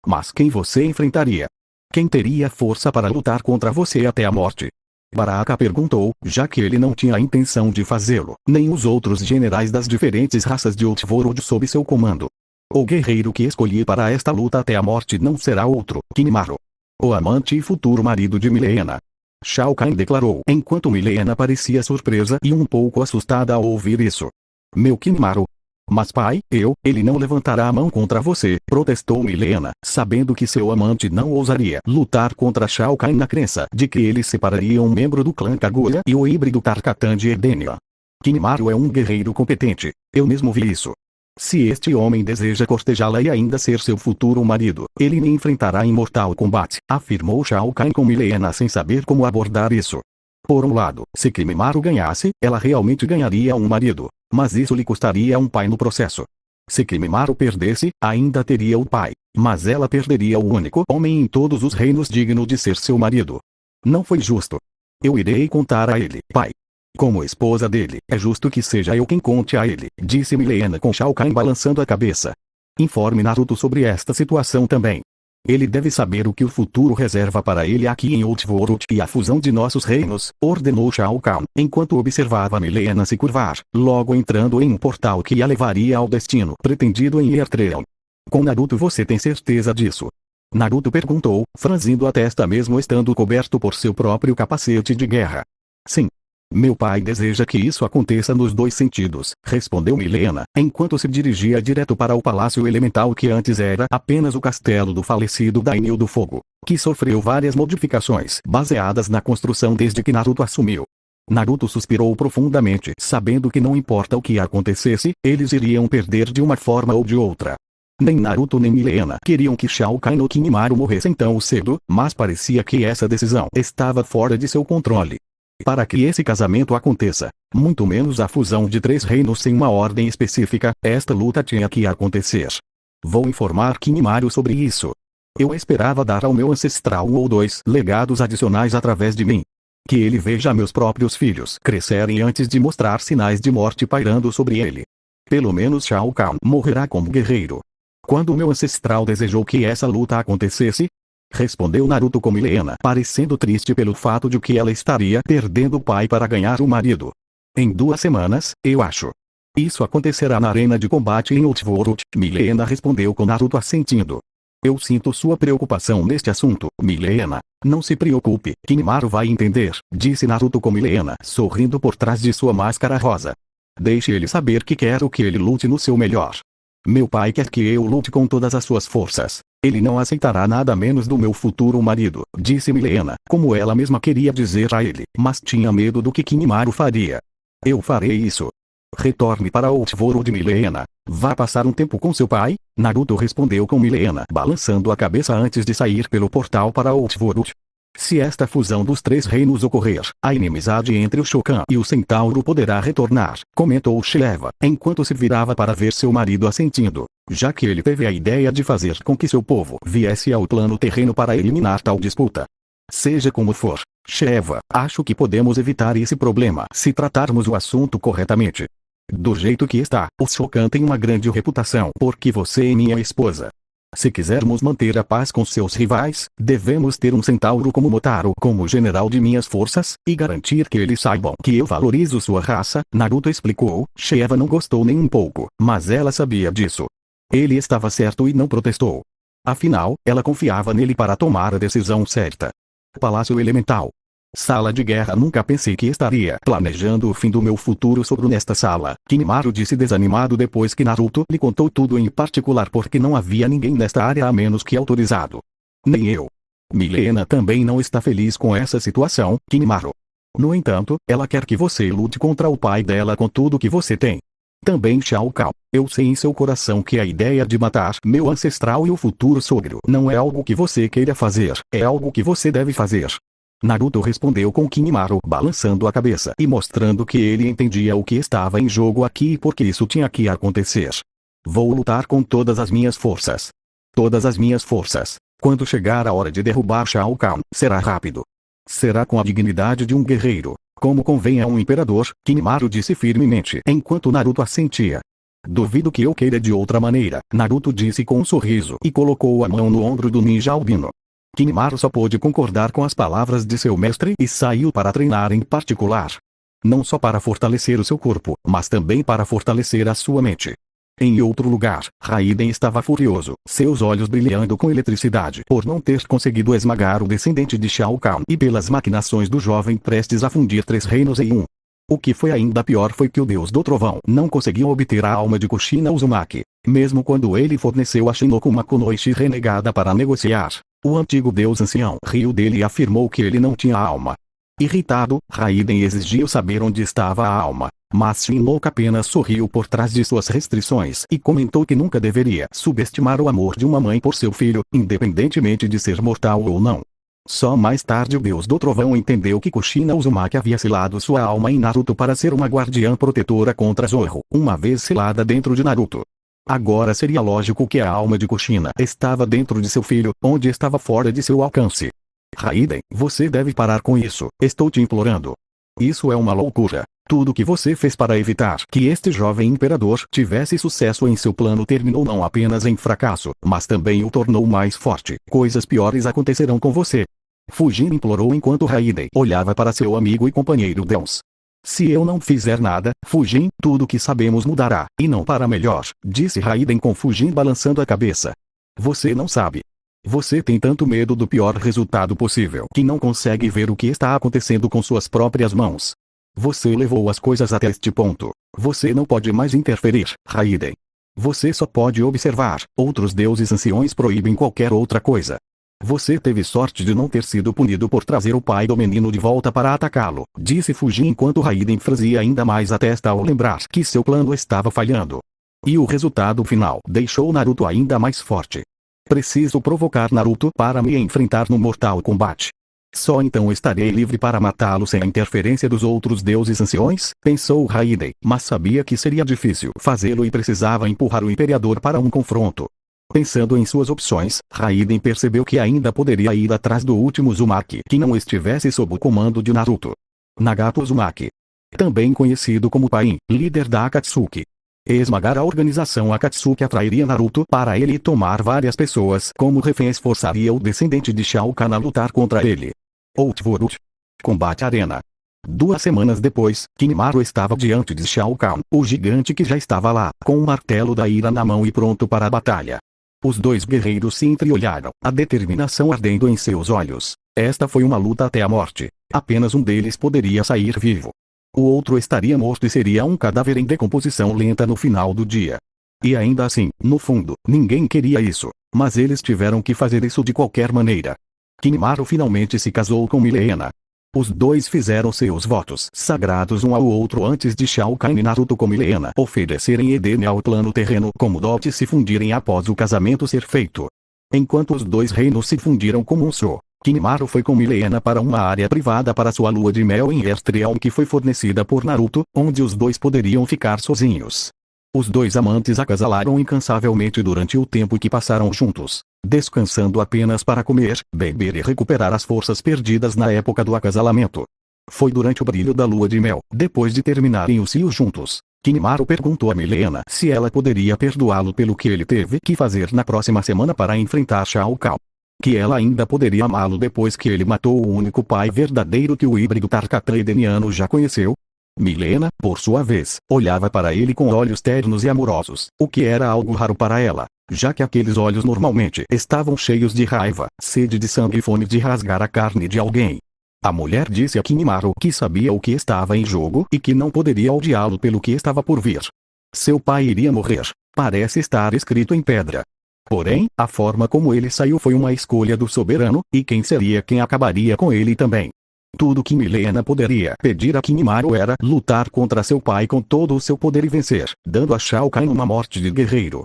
Mas quem você enfrentaria? Quem teria força para lutar contra você até a morte? Baraka perguntou, já que ele não tinha a intenção de fazê-lo, nem os outros generais das diferentes raças de Outworld sob seu comando. O guerreiro que escolhi para esta luta até a morte não será outro, Kinemaro. O amante e futuro marido de Mileena. Shao Kahn declarou, enquanto Mileena parecia surpresa e um pouco assustada ao ouvir isso. Meu Kinemaro. Mas pai, ele não levantará a mão contra você, protestou Mileena, sabendo que seu amante não ousaria lutar contra Shao Kahn na crença de que ele separaria um membro do clã Kaguya e o híbrido Tarkatan de Edenia. Kinemaro é um guerreiro competente, eu mesmo vi isso. Se este homem deseja cortejá-la e ainda ser seu futuro marido, ele me enfrentará em mortal combate, afirmou Shao Kahn com Mileena sem saber como abordar isso. Por um lado, se Kinemaro ganhasse, ela realmente ganharia um marido, mas isso lhe custaria um pai no processo. Se Kinemaro perdesse, ainda teria o pai, mas ela perderia o único homem em todos os reinos digno de ser seu marido. Não foi justo. Eu irei contar a ele, pai. Como esposa dele, é justo que seja eu quem conte a ele, disse Mileena com Shao Kahn balançando a cabeça. Informe Naruto sobre esta situação também. Ele deve saber o que o futuro reserva para ele aqui em Outworld e a fusão de nossos reinos, ordenou Shao Kahn, enquanto observava Mileena se curvar, logo entrando em um portal que a levaria ao destino pretendido em Earthrealm. Com Naruto você tem certeza disso? Naruto perguntou, franzindo a testa mesmo estando coberto por seu próprio capacete de guerra. Sim. Meu pai deseja que isso aconteça nos dois sentidos, respondeu Mileena, enquanto se dirigia direto para o Palácio Elemental que antes era apenas o castelo do falecido Daimyo do Fogo, que sofreu várias modificações baseadas na construção desde que Naruto assumiu. Naruto suspirou profundamente, sabendo que não importa o que acontecesse, eles iriam perder de uma forma ou de outra. Nem Naruto nem Mileena queriam que Shao Kahn ou Kinemaro morressem tão cedo, mas parecia que essa decisão estava fora de seu controle. Para que esse casamento aconteça, muito menos a fusão de três reinos sem uma ordem específica, esta luta tinha que acontecer. Vou informar Kinemaro sobre isso. Eu esperava dar ao meu ancestral um ou dois legados adicionais através de mim. Que ele veja meus próprios filhos crescerem antes de mostrar sinais de morte pairando sobre ele. Pelo menos Shao Kahn morrerá como guerreiro. Quando meu ancestral desejou que essa luta acontecesse, respondeu Naruto com Mileena, parecendo triste pelo fato de que ela estaria perdendo o pai para ganhar o marido. Em 2 semanas, eu acho. Isso acontecerá na arena de combate em Outworld, Mileena respondeu com Naruto assentindo. Eu sinto sua preocupação neste assunto, Mileena. Não se preocupe, Kinemaro vai entender, disse Naruto com Mileena sorrindo por trás de sua máscara rosa. Deixe ele saber que quero que ele lute no seu melhor. Meu pai quer que eu lute com todas as suas forças. Ele não aceitará nada menos do meu futuro marido, disse Mileena, como ela mesma queria dizer a ele, mas tinha medo do que Kinemaro faria. Eu farei isso. Retorne para Outworld Mileena. Vá passar um tempo com seu pai? Naruto respondeu com Mileena balançando a cabeça antes de sair pelo portal para Outworld. Se esta fusão dos três reinos ocorrer, a inimizade entre o Shokan e o Centauro poderá retornar, comentou Sheva, enquanto se virava para ver seu marido assentindo, já que ele teve a ideia de fazer com que seu povo viesse ao plano terreno para eliminar tal disputa. Seja como for, Sheva, acho que podemos evitar esse problema se tratarmos o assunto corretamente. Do jeito que está, o Shokan tem uma grande reputação porque você é minha esposa. Se quisermos manter a paz com seus rivais, devemos ter um centauro como Motaro como general de minhas forças, e garantir que eles saibam que eu valorizo sua raça, Naruto explicou. Sheva não gostou nem um pouco, mas ela sabia disso. Ele estava certo e não protestou. Afinal, ela confiava nele para tomar a decisão certa. Palácio Elemental. Sala de guerra. Nunca pensei que estaria planejando o fim do meu futuro sobre nesta sala, Kinemaro disse desanimado depois que Naruto lhe contou tudo em particular porque não havia ninguém nesta área a menos que autorizado. Nem eu. Mileena também não está feliz com essa situação, Kinemaro. No entanto, ela quer que você lute contra o pai dela com tudo que você tem. Também Shao Kahn, eu sei em seu coração que a ideia de matar meu ancestral e o futuro sogro não é algo que você queira fazer, é algo que você deve fazer. Naruto respondeu com Kimimaro balançando a cabeça e mostrando que ele entendia o que estava em jogo aqui e por que isso tinha que acontecer. Vou lutar com todas as minhas forças. Todas as minhas forças. Quando chegar a hora de derrubar Shao Kahn, será rápido. Será com a dignidade de um guerreiro, como convém a um imperador, Kimimaro disse firmemente enquanto Naruto assentia. Duvido que eu queira de outra maneira, Naruto disse com um sorriso e colocou a mão no ombro do ninja albino. Kimimaro só pôde concordar com as palavras de seu mestre e saiu para treinar em particular. Não só para fortalecer o seu corpo, mas também para fortalecer a sua mente. Em outro lugar, Raiden estava furioso, seus olhos brilhando com eletricidade por não ter conseguido esmagar o descendente de Shao Kahn e pelas maquinações do jovem prestes a fundir 3 reinos em um. O que foi ainda pior foi que o deus do trovão não conseguiu obter a alma de Kushina Uzumaki, mesmo quando ele forneceu a Shinoku Kunoichi renegada para negociar. O antigo deus ancião riu dele e afirmou que ele não tinha alma. Irritado, Raiden exigiu saber onde estava a alma, mas Shinoku apenas sorriu por trás de suas restrições e comentou que nunca deveria subestimar o amor de uma mãe por seu filho, independentemente de ser mortal ou não. Só mais tarde o deus do trovão entendeu que Kushina Uzumaki havia selado sua alma em Naruto para ser uma guardiã protetora contra Zorro, uma vez selada dentro de Naruto. Agora seria lógico que a alma de Kushina estava dentro de seu filho, onde estava fora de seu alcance. Raiden, você deve parar com isso, estou te implorando. Isso é uma loucura. Tudo que você fez para evitar que este jovem imperador tivesse sucesso em seu plano terminou não apenas em fracasso, mas também o tornou mais forte. Coisas piores acontecerão com você. Fujin implorou enquanto Raiden olhava para seu amigo e companheiro Deus. Se eu não fizer nada, Fujin, tudo que sabemos mudará, e não para melhor, disse Raiden com Fujin balançando a cabeça. Você não sabe. Você tem tanto medo do pior resultado possível que não consegue ver o que está acontecendo com suas próprias mãos. Você levou as coisas até este ponto. Você não pode mais interferir, Raiden. Você só pode observar. Outros deuses anciões proíbem qualquer outra coisa. Você teve sorte de não ter sido punido por trazer o pai do menino de volta para atacá-lo, disse Fujin enquanto Raiden franzia ainda mais a testa ao lembrar que seu plano estava falhando. E o resultado final deixou Naruto ainda mais forte. Preciso provocar Naruto para me enfrentar no Mortal Kombat. Só então estarei livre para matá-lo sem a interferência dos outros deuses anciões, pensou Raiden, mas sabia que seria difícil fazê-lo e precisava empurrar o imperador para um confronto. Pensando em suas opções, Raiden percebeu que ainda poderia ir atrás do último Uzumaki que não estivesse sob o comando de Naruto. Nagato Uzumaki. Também conhecido como Pain, líder da Akatsuki. Esmagar a organização Akatsuki atrairia Naruto para ele e tomar várias pessoas como reféns forçaria o descendente de Shao Kahn a lutar contra ele. Outworld. Combate Arena. 2 semanas depois, Kimimaro estava diante de Shao Kahn, o gigante que já estava lá, com o martelo da ira na mão e pronto para a batalha. Os dois guerreiros se entreolharam, a determinação ardendo em seus olhos. Esta foi uma luta até a morte. Apenas um deles poderia sair vivo. O outro estaria morto e seria um cadáver em decomposição lenta no final do dia. E ainda assim, no fundo, ninguém queria isso. Mas eles tiveram que fazer isso de qualquer maneira. Kimimaro finalmente se casou com Milena. Os dois fizeram seus votos sagrados um ao outro antes de Shao Kahn e Naruto com Milena oferecerem Edene ao plano terreno como dote se fundirem após o casamento ser feito. Enquanto os dois reinos se fundiram como um só, Kimimaro foi com Milena para uma área privada para sua lua de mel em Erstreal que foi fornecida por Naruto, onde os dois poderiam ficar sozinhos. Os dois amantes acasalaram incansavelmente durante o tempo que passaram juntos, descansando apenas para comer, beber e recuperar as forças perdidas na época do acasalamento. Foi durante o brilho da lua de mel, depois de terminarem os rios juntos, Kimimaro perguntou a Milena se ela poderia perdoá-lo pelo que ele teve que fazer na próxima semana para enfrentar Shao Kahn. Que ela ainda poderia amá-lo depois que ele matou o único pai verdadeiro que o híbrido Tarkatan edeniano já conheceu. Milena, por sua vez, olhava para ele com olhos ternos e amorosos, o que era algo raro para ela, já que aqueles olhos normalmente estavam cheios de raiva, sede de sangue e fome de rasgar a carne de alguém. A mulher disse a Kimimaro que sabia o que estava em jogo e que não poderia odiá-lo pelo que estava por vir. Seu pai iria morrer, parece estar escrito em pedra. Porém, a forma como ele saiu foi uma escolha do soberano, e quem seria quem acabaria com ele também. Tudo que Milena poderia pedir a Kimimaro era lutar contra seu pai com todo o seu poder e vencer, dando a Shao Kahn uma morte de guerreiro.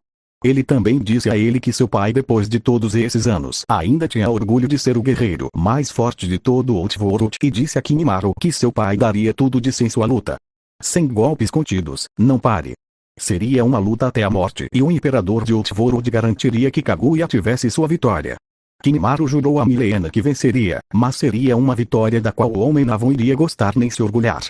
Ele também disse a ele que seu pai, depois de todos esses anos, ainda tinha orgulho de ser o guerreiro mais forte de todo o Outworld, e disse a Kimimaro que seu pai daria tudo de si em sua luta. Sem golpes contidos, não pare. Seria uma luta até a morte, e o imperador de Outworld garantiria que Kaguya tivesse sua vitória. Kimimaro jurou a Milena que venceria, mas seria uma vitória da qual o homem não iria gostar nem se orgulhar.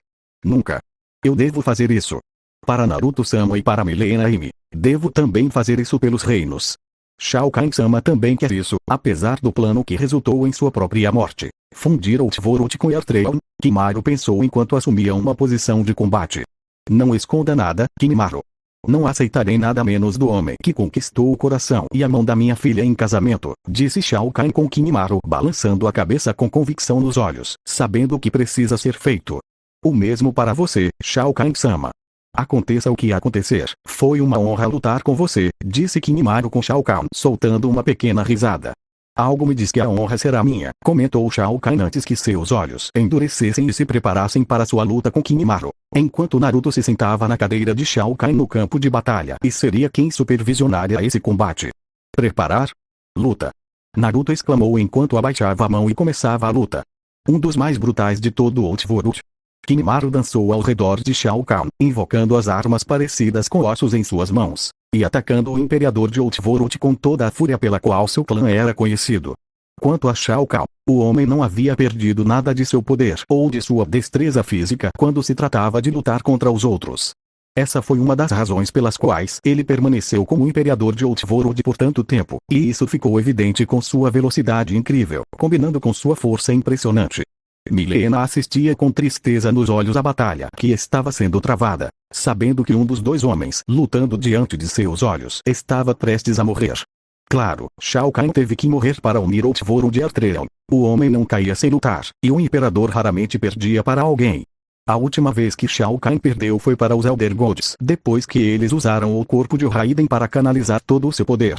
Nunca. Eu devo fazer isso. Para Naruto-sama e para Milena Ime, devo também fazer isso pelos reinos. Shao Kahn-sama também quer isso, apesar do plano que resultou em sua própria morte. Fundir Outworld com Earthrealm, Kimimaro pensou enquanto assumia uma posição de combate. Não esconda nada, Kimimaro. Não aceitarei nada menos do homem que conquistou o coração e a mão da minha filha em casamento, disse Shao Kahn com Kimimaro balançando a cabeça com convicção nos olhos, sabendo o que precisa ser feito. O mesmo para você, Shao Kahn-sama. Aconteça o que acontecer, foi uma honra lutar com você, disse Kimimaro com Shao Kahn soltando uma pequena risada. Algo me diz que a honra será minha, comentou Shao Kahn antes que seus olhos endurecessem e se preparassem para sua luta com Kimimaro. Enquanto Naruto se sentava na cadeira de Shao Kahn no campo de batalha e seria quem supervisionaria esse combate. Preparar? Luta! Naruto exclamou enquanto abaixava a mão e começava a luta. Um dos mais brutais de todo o Outworld. Kimimaro dançou ao redor de Shao Kahn, invocando as armas parecidas com ossos em suas mãos, e atacando o imperador de Outworld com toda a fúria pela qual seu clã era conhecido. Quanto a Shao Kahn, o homem não havia perdido nada de seu poder ou de sua destreza física quando se tratava de lutar contra os outros. Essa foi uma das razões pelas quais ele permaneceu como imperador de Outworld por tanto tempo, e isso ficou evidente com sua velocidade incrível, combinando com sua força impressionante. Milena assistia com tristeza nos olhos à batalha que estava sendo travada, sabendo que um dos dois homens lutando diante de seus olhos estava prestes a morrer. Claro, Shao Kahn teve que morrer para unir Outworld e Earthrealm. O homem não caía sem lutar, e o imperador raramente perdia para alguém. A última vez que Shao Kahn perdeu foi para os Elder Gods, depois que eles usaram o corpo de Raiden para canalizar todo o seu poder.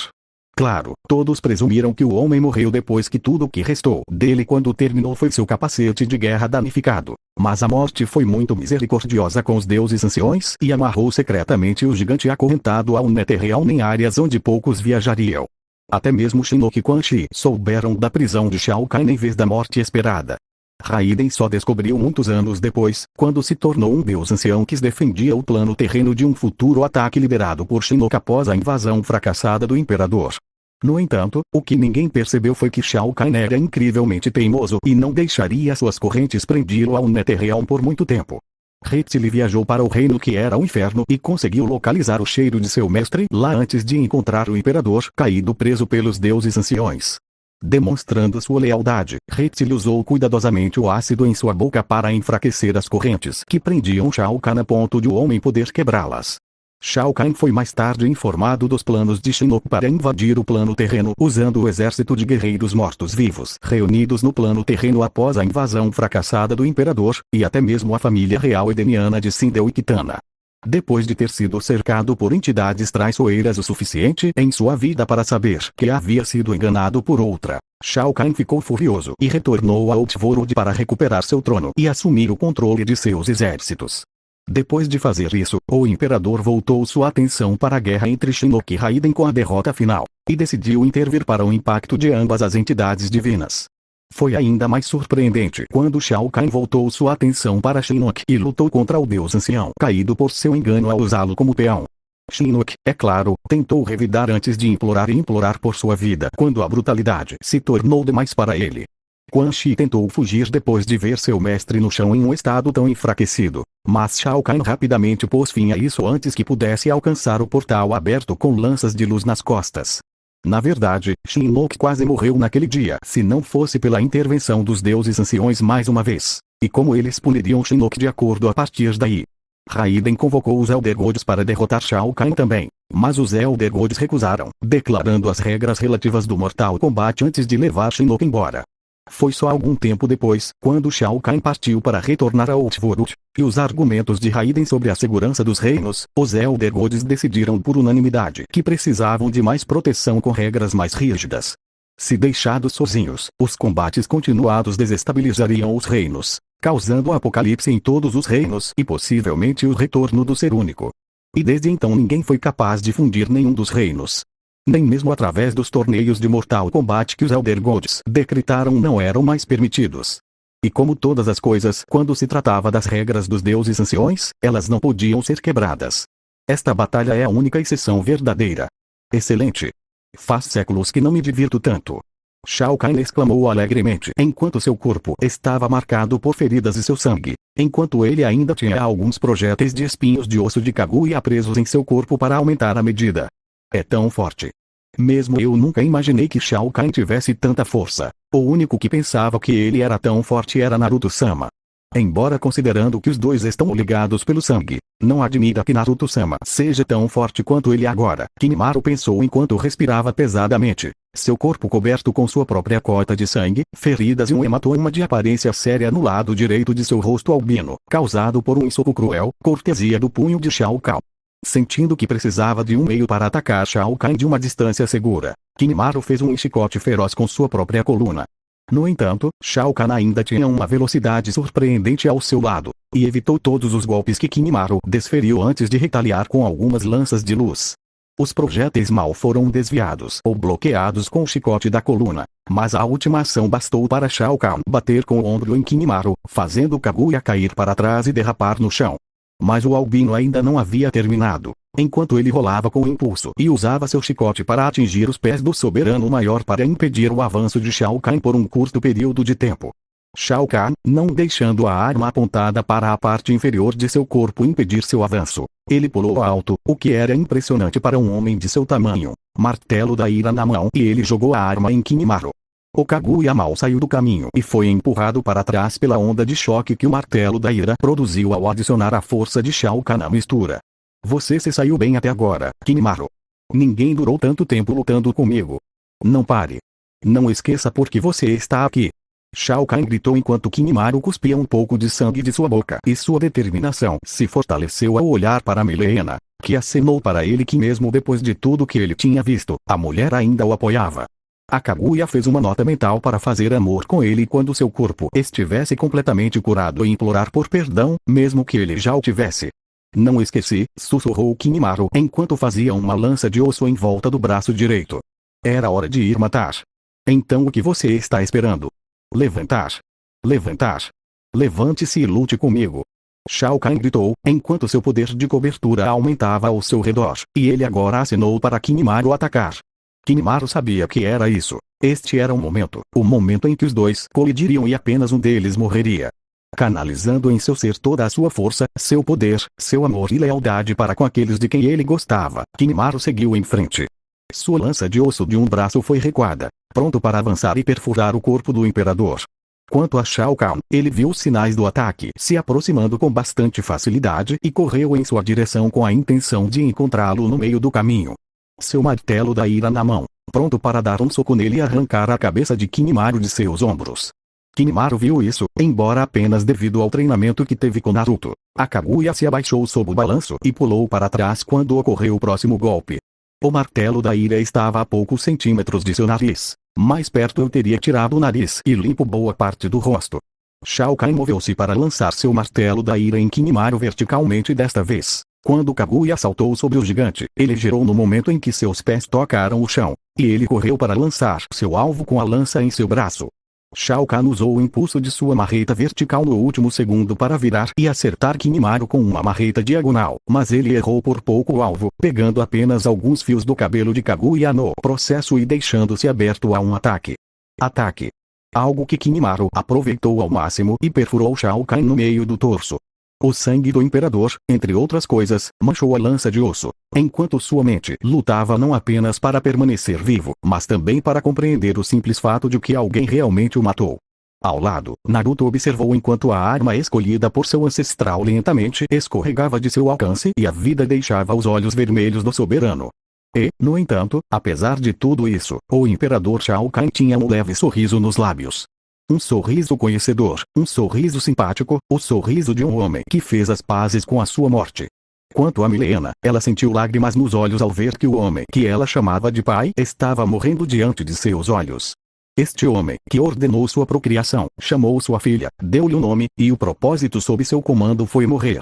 Claro, todos presumiram que o homem morreu depois que tudo o que restou dele quando terminou foi seu capacete de guerra danificado. Mas a morte foi muito misericordiosa com os deuses anciões e amarrou secretamente o gigante acorrentado ao Netherrealm em áreas onde poucos viajariam. Até mesmo Shinnok e Quan Chi souberam da prisão de Shao Kahn em vez da morte esperada. Raiden só descobriu muitos anos depois, quando se tornou um deus ancião que defendia o plano terreno de um futuro ataque liderado por Shinnok após a invasão fracassada do imperador. No entanto, o que ninguém percebeu foi que Shao Kahn era incrivelmente teimoso e não deixaria suas correntes prendê-lo ao Netherrealm por muito tempo. Ritzel viajou para o reino que era o inferno e conseguiu localizar o cheiro de seu mestre lá antes de encontrar o imperador caído preso pelos deuses anciões. Demonstrando sua lealdade, Ritzel usou cuidadosamente o ácido em sua boca para enfraquecer as correntes que prendiam Shao Kahn a ponto de o homem poder quebrá-las. Shao Kahn foi mais tarde informado dos planos de Shinnok para invadir o plano terreno usando o exército de guerreiros mortos-vivos reunidos no plano terreno após a invasão fracassada do imperador, e até mesmo a família real edeniana de Sindel e Kitana. Depois de ter sido cercado por entidades traiçoeiras o suficiente em sua vida para saber que havia sido enganado por outra, Shao Kahn ficou furioso e retornou a Outworld para recuperar seu trono e assumir o controle de seus exércitos. Depois de fazer isso, o imperador voltou sua atenção para a guerra entre Shinnok e Raiden com a derrota final, e decidiu intervir para o impacto de ambas as entidades divinas. Foi ainda mais surpreendente quando Shao Kahn voltou sua atenção para Shinnok e lutou contra o deus ancião caído por seu engano ao usá-lo como peão. Shinnok, é claro, tentou revidar antes de implorar por sua vida quando a brutalidade se tornou demais para ele. Quan Chi tentou fugir depois de ver seu mestre no chão em um estado tão enfraquecido, mas Shao Kahn rapidamente pôs fim a isso antes que pudesse alcançar o portal aberto com lanças de luz nas costas. Na verdade, Shinnok quase morreu naquele dia se não fosse pela intervenção dos deuses anciões mais uma vez. E como eles puniriam Shinnok de acordo a partir daí? Raiden convocou os Elder Gods para derrotar Shao Kahn também, mas os Elder Gods recusaram, declarando as regras relativas do Mortal Kombat antes de levar Shinnok embora. Foi só algum tempo depois, quando Shao Kahn partiu para retornar a Outworld, e os argumentos de Raiden sobre a segurança dos reinos, os Elder Gods decidiram por unanimidade que precisavam de mais proteção com regras mais rígidas. Se deixados sozinhos, os combates continuados desestabilizariam os reinos, causando o apocalipse em todos os reinos e possivelmente o retorno do Ser Único. E desde então ninguém foi capaz de fundir nenhum dos reinos. Nem mesmo através dos torneios de Mortal Kombat que os Elder Gods decretaram não eram mais permitidos. E como todas as coisas, quando se tratava das regras dos deuses anciões, elas não podiam ser quebradas. Esta batalha é a única exceção verdadeira. Excelente. Faz séculos que não me divirto tanto. Shao Kahn exclamou alegremente enquanto seu corpo estava marcado por feridas e seu sangue, enquanto ele ainda tinha alguns projéteis de espinhos de osso de Kaguya presos em seu corpo para aumentar a medida. É tão forte. Mesmo eu nunca imaginei que Shao Kahn tivesse tanta força. O único que pensava que ele era tão forte era Naruto-sama. Embora considerando que os dois estão ligados pelo sangue, não admira que Naruto-sama seja tão forte quanto ele agora, Kinemaro pensou enquanto respirava pesadamente. Seu corpo coberto com sua própria cota de sangue, feridas e um hematoma de aparência séria no lado direito de seu rosto albino, causado por um soco cruel, cortesia do punho de Shao Kahn. Sentindo que precisava de um meio para atacar Shao Kahn de uma distância segura, Kinemaro fez um chicote feroz com sua própria coluna. No entanto, Shao Kahn ainda tinha uma velocidade surpreendente ao seu lado, e evitou todos os golpes que Kinemaro desferiu antes de retaliar com algumas lanças de luz. Os projéteis mal foram desviados ou bloqueados com o chicote da coluna, mas a última ação bastou para Shao Kahn bater com o ombro em Kinemaro, fazendo Kaguya cair para trás e derrapar no chão. Mas o albino ainda não havia terminado. Enquanto ele rolava com impulso e usava seu chicote para atingir os pés do soberano maior para impedir o avanço de Shao Kahn por um curto período de tempo. Shao Kahn, não deixando a arma apontada para a parte inferior de seu corpo impedir seu avanço, ele pulou alto, o que era impressionante para um homem de seu tamanho, martelo da ira na mão, e ele jogou a arma em Kinemaro. O Kaguya mal saiu do caminho e foi empurrado para trás pela onda de choque que o martelo da ira produziu ao adicionar a força de Shao Kahn à mistura. Você se saiu bem até agora, Kinemaro. Ninguém durou tanto tempo lutando comigo. Não pare. Não esqueça por que você está aqui. Shao Kahn gritou enquanto Kinemaro cuspia um pouco de sangue de sua boca e sua determinação se fortaleceu ao olhar para Milena, que acenou para ele que mesmo depois de tudo que ele tinha visto, a mulher ainda o apoiava. A Kaguya fez uma nota mental para fazer amor com ele quando seu corpo estivesse completamente curado e implorar por perdão, mesmo que ele já o tivesse. Não esqueci, sussurrou Kinemaro enquanto fazia uma lança de osso em volta do braço direito. Era hora de ir matar. Então o que você está esperando? Levantar. Levantar. Levante-se e lute comigo. Shao Kahn gritou, enquanto seu poder de cobertura aumentava ao seu redor, e ele agora acenou para Kinemaro atacar. Kinemaro sabia que era isso. Este era o momento em que os dois colidiriam e apenas um deles morreria. Canalizando em seu ser toda a sua força, seu poder, seu amor e lealdade para com aqueles de quem ele gostava, Kinemaro seguiu em frente. Sua lança de osso de um braço foi recuada, pronto para avançar e perfurar o corpo do imperador. Quanto a Shao Kahn, ele viu os sinais do ataque se aproximando com bastante facilidade e correu em sua direção com a intenção de encontrá-lo no meio do caminho. Seu martelo da ira na mão, pronto para dar um soco nele e arrancar a cabeça de Kinemaro de seus ombros. Kinemaro viu isso, embora apenas devido ao treinamento que teve com Naruto. A Kaguya se abaixou sob o balanço e pulou para trás quando ocorreu o próximo golpe. O martelo da ira estava a poucos centímetros de seu nariz. Mais perto eu teria tirado o nariz e limpo boa parte do rosto. Shao Kahn moveu-se para lançar seu martelo da ira em Kinemaro verticalmente desta vez. Quando Kaguya saltou sobre o gigante, ele girou no momento em que seus pés tocaram o chão, e ele correu para lançar seu alvo com a lança em seu braço. Shao Kahn usou o impulso de sua marreta vertical no último segundo para virar e acertar Kinemaro com uma marreta diagonal, mas ele errou por pouco o alvo, pegando apenas alguns fios do cabelo de Kaguya no processo e deixando-se aberto a um ataque. Ataque. Algo que Kinemaro aproveitou ao máximo e perfurou Shao Kahn no meio do torso. O sangue do imperador, entre outras coisas, manchou a lança de osso, enquanto sua mente lutava não apenas para permanecer vivo, mas também para compreender o simples fato de que alguém realmente o matou. Ao lado, Naruto observou enquanto a arma escolhida por seu ancestral lentamente escorregava de seu alcance e a vida deixava os olhos vermelhos do soberano. E, no entanto, apesar de tudo isso, o imperador Shao Kahn tinha um leve sorriso nos lábios. Um sorriso conhecedor, um sorriso simpático, o sorriso de um homem que fez as pazes com a sua morte. Quanto a Milena, ela sentiu lágrimas nos olhos ao ver que o homem que ela chamava de pai estava morrendo diante de seus olhos. Este homem, que ordenou sua procriação, chamou sua filha, deu-lhe um nome, e o propósito sob seu comando foi morrer.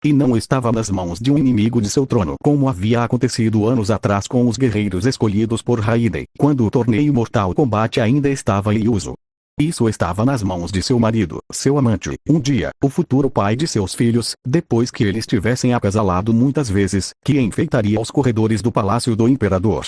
e não estava nas mãos de um inimigo de seu trono, como havia acontecido anos atrás com os guerreiros escolhidos por Raiden, quando o torneio Mortal Kombat ainda estava em uso. Isso estava nas mãos de seu marido, seu amante, um dia, o futuro pai de seus filhos, depois que eles tivessem acasalado muitas vezes, que enfeitaria os corredores do palácio do imperador.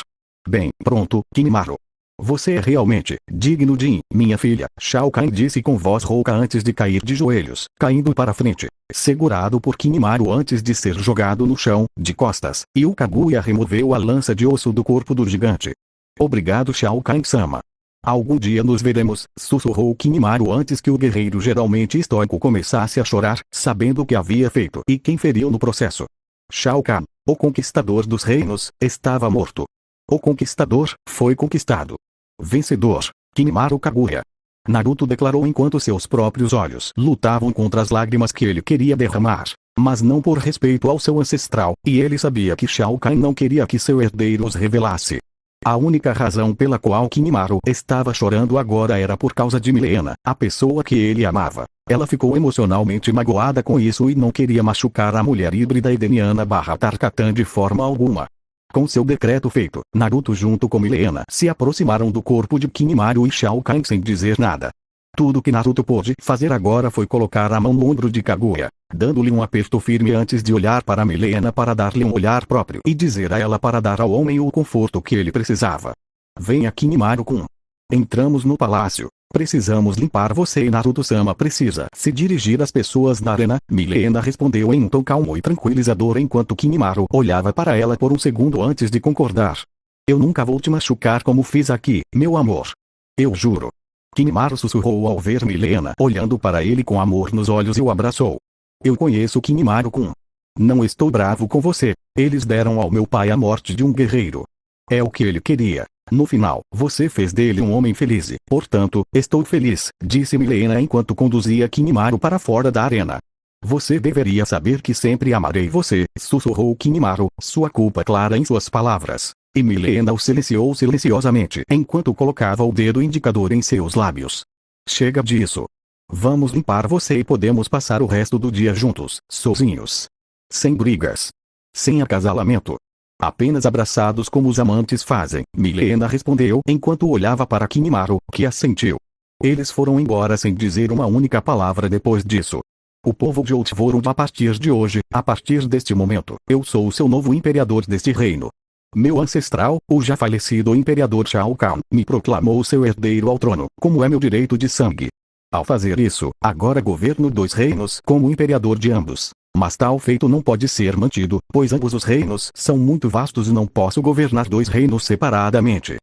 Bem, pronto, Kimimaro. Você é realmente digno de mim, minha filha, Shao Kahn disse com voz rouca antes de cair de joelhos, caindo para frente, segurado por Kimimaro antes de ser jogado no chão, de costas, e o Kaguya removeu a lança de osso do corpo do gigante. Obrigado Shao Kahn-sama. Algum dia nos veremos, sussurrou Kimimaro antes que o guerreiro geralmente estoico começasse a chorar, sabendo o que havia feito e quem feriu no processo. Shao Kahn, o conquistador dos reinos, estava morto. O conquistador foi conquistado. Vencedor, Kimimaro Kaguya. Naruto declarou enquanto seus próprios olhos lutavam contra as lágrimas que ele queria derramar, mas não por respeito ao seu ancestral, e ele sabia que Shao Kahn não queria que seu herdeiro os revelasse. A única razão pela qual Kimimaro estava chorando agora era por causa de Milena, a pessoa que ele amava. Ela ficou emocionalmente magoada com isso e não queria machucar a mulher híbrida edeniana Tarkatan de forma alguma. Com seu decreto feito, Naruto junto com Milena se aproximaram do corpo de Kimimaro e Shao Kahn sem dizer nada. Tudo que Naruto pôde fazer agora foi colocar a mão no ombro de Kaguya, dando-lhe um aperto firme antes de olhar para Milena para dar-lhe um olhar próprio e dizer a ela para dar ao homem o conforto que ele precisava. Venha Kimimaro-kun. Entramos no palácio. Precisamos limpar você e Naruto-sama precisa se dirigir às pessoas na arena, Milena respondeu em um tom calmo e tranquilizador enquanto Kimimaro olhava para ela por um segundo antes de concordar. Eu nunca vou te machucar como fiz aqui, meu amor. Eu juro. Kimimaro sussurrou ao ver Milena olhando para ele com amor nos olhos e o abraçou. Eu conheço Kimimaro-kun. Não estou bravo com você, eles deram ao meu pai a morte de um guerreiro. É o que ele queria. No final, você fez dele um homem feliz e, portanto, estou feliz, disse Milena enquanto conduzia Kimimaro para fora da arena. Você deveria saber que sempre amarei você, sussurrou Kimimaro, sua culpa clara em suas palavras. E Milena o silenciou silenciosamente enquanto colocava o dedo indicador em seus lábios. Chega disso. Vamos limpar você e podemos passar o resto do dia juntos, sozinhos. Sem brigas. Sem acasalamento. Apenas abraçados como os amantes fazem, Milena respondeu enquanto olhava para Kimimaro, que assentiu. Eles foram embora sem dizer uma única palavra depois disso. O povo de Outworld a partir de hoje, a partir deste momento, eu sou o seu novo imperador deste reino. Meu ancestral, o já falecido imperador Shao Kahn, me proclamou seu herdeiro ao trono, como é meu direito de sangue. Ao fazer isso, agora governo 2 reinos como imperador de ambos. Mas tal feito não pode ser mantido, pois ambos os reinos são muito vastos e não posso governar 2 reinos separadamente.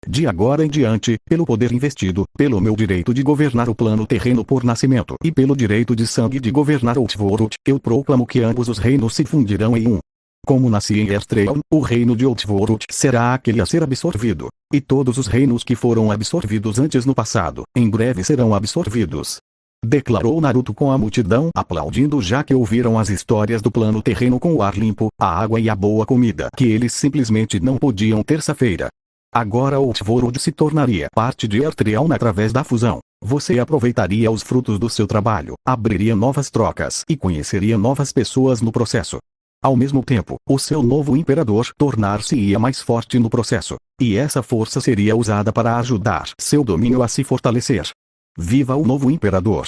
De agora em diante, pelo poder investido, pelo meu direito de governar o plano terreno por nascimento e pelo direito de sangue de governar Outworld, eu proclamo que ambos os reinos se fundirão em um. Como nasci em Earthrealm, o reino de Outworld será aquele a ser absorvido. E todos os reinos que foram absorvidos antes no passado, em breve serão absorvidos. Declarou Naruto com a multidão aplaudindo já que ouviram as histórias do plano terreno com o ar limpo, a água e a boa comida que eles simplesmente não podiam terça-feira. Agora Outworld se tornaria parte de Earthrealm através da fusão. Você aproveitaria os frutos do seu trabalho, abriria novas trocas e conheceria novas pessoas no processo. Ao mesmo tempo, o seu novo imperador tornar-se-ia mais forte no processo, e essa força seria usada para ajudar seu domínio a se fortalecer. Viva o novo imperador!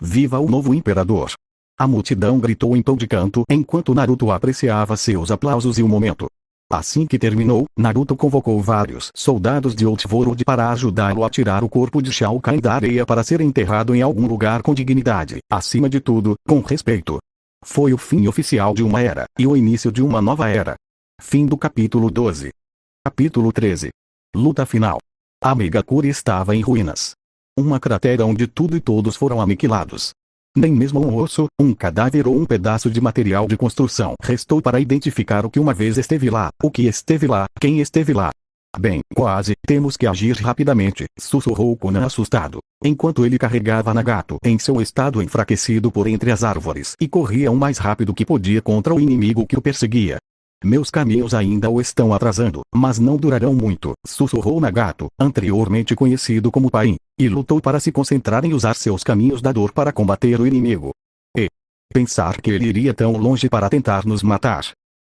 Viva o novo imperador! A multidão gritou em tom de canto enquanto Naruto apreciava seus aplausos e o momento. Assim que terminou, Naruto convocou vários soldados de Outworld para ajudá-lo a tirar o corpo de Shao Kahn da areia para ser enterrado em algum lugar com dignidade, acima de tudo, com respeito. Foi o fim oficial de uma era, e o início de uma nova era. Fim do capítulo 12. Capítulo 13. Luta final. A Megakure estava em ruínas. Uma cratera onde tudo e todos foram aniquilados. Nem mesmo um osso, um cadáver ou um pedaço de material de construção restou para identificar o que uma vez esteve lá, o que esteve lá, quem esteve lá. Bem, quase, temos que agir rapidamente, sussurrou Konan assustado, enquanto ele carregava Nagato em seu estado enfraquecido por entre as árvores e corria o mais rápido que podia contra o inimigo que o perseguia. Meus caminhos ainda o estão atrasando, mas não durarão muito, sussurrou Nagato, anteriormente conhecido como Pain, e lutou para se concentrar em usar seus caminhos da dor para combater o inimigo. Pensar que ele iria tão longe para tentar nos matar.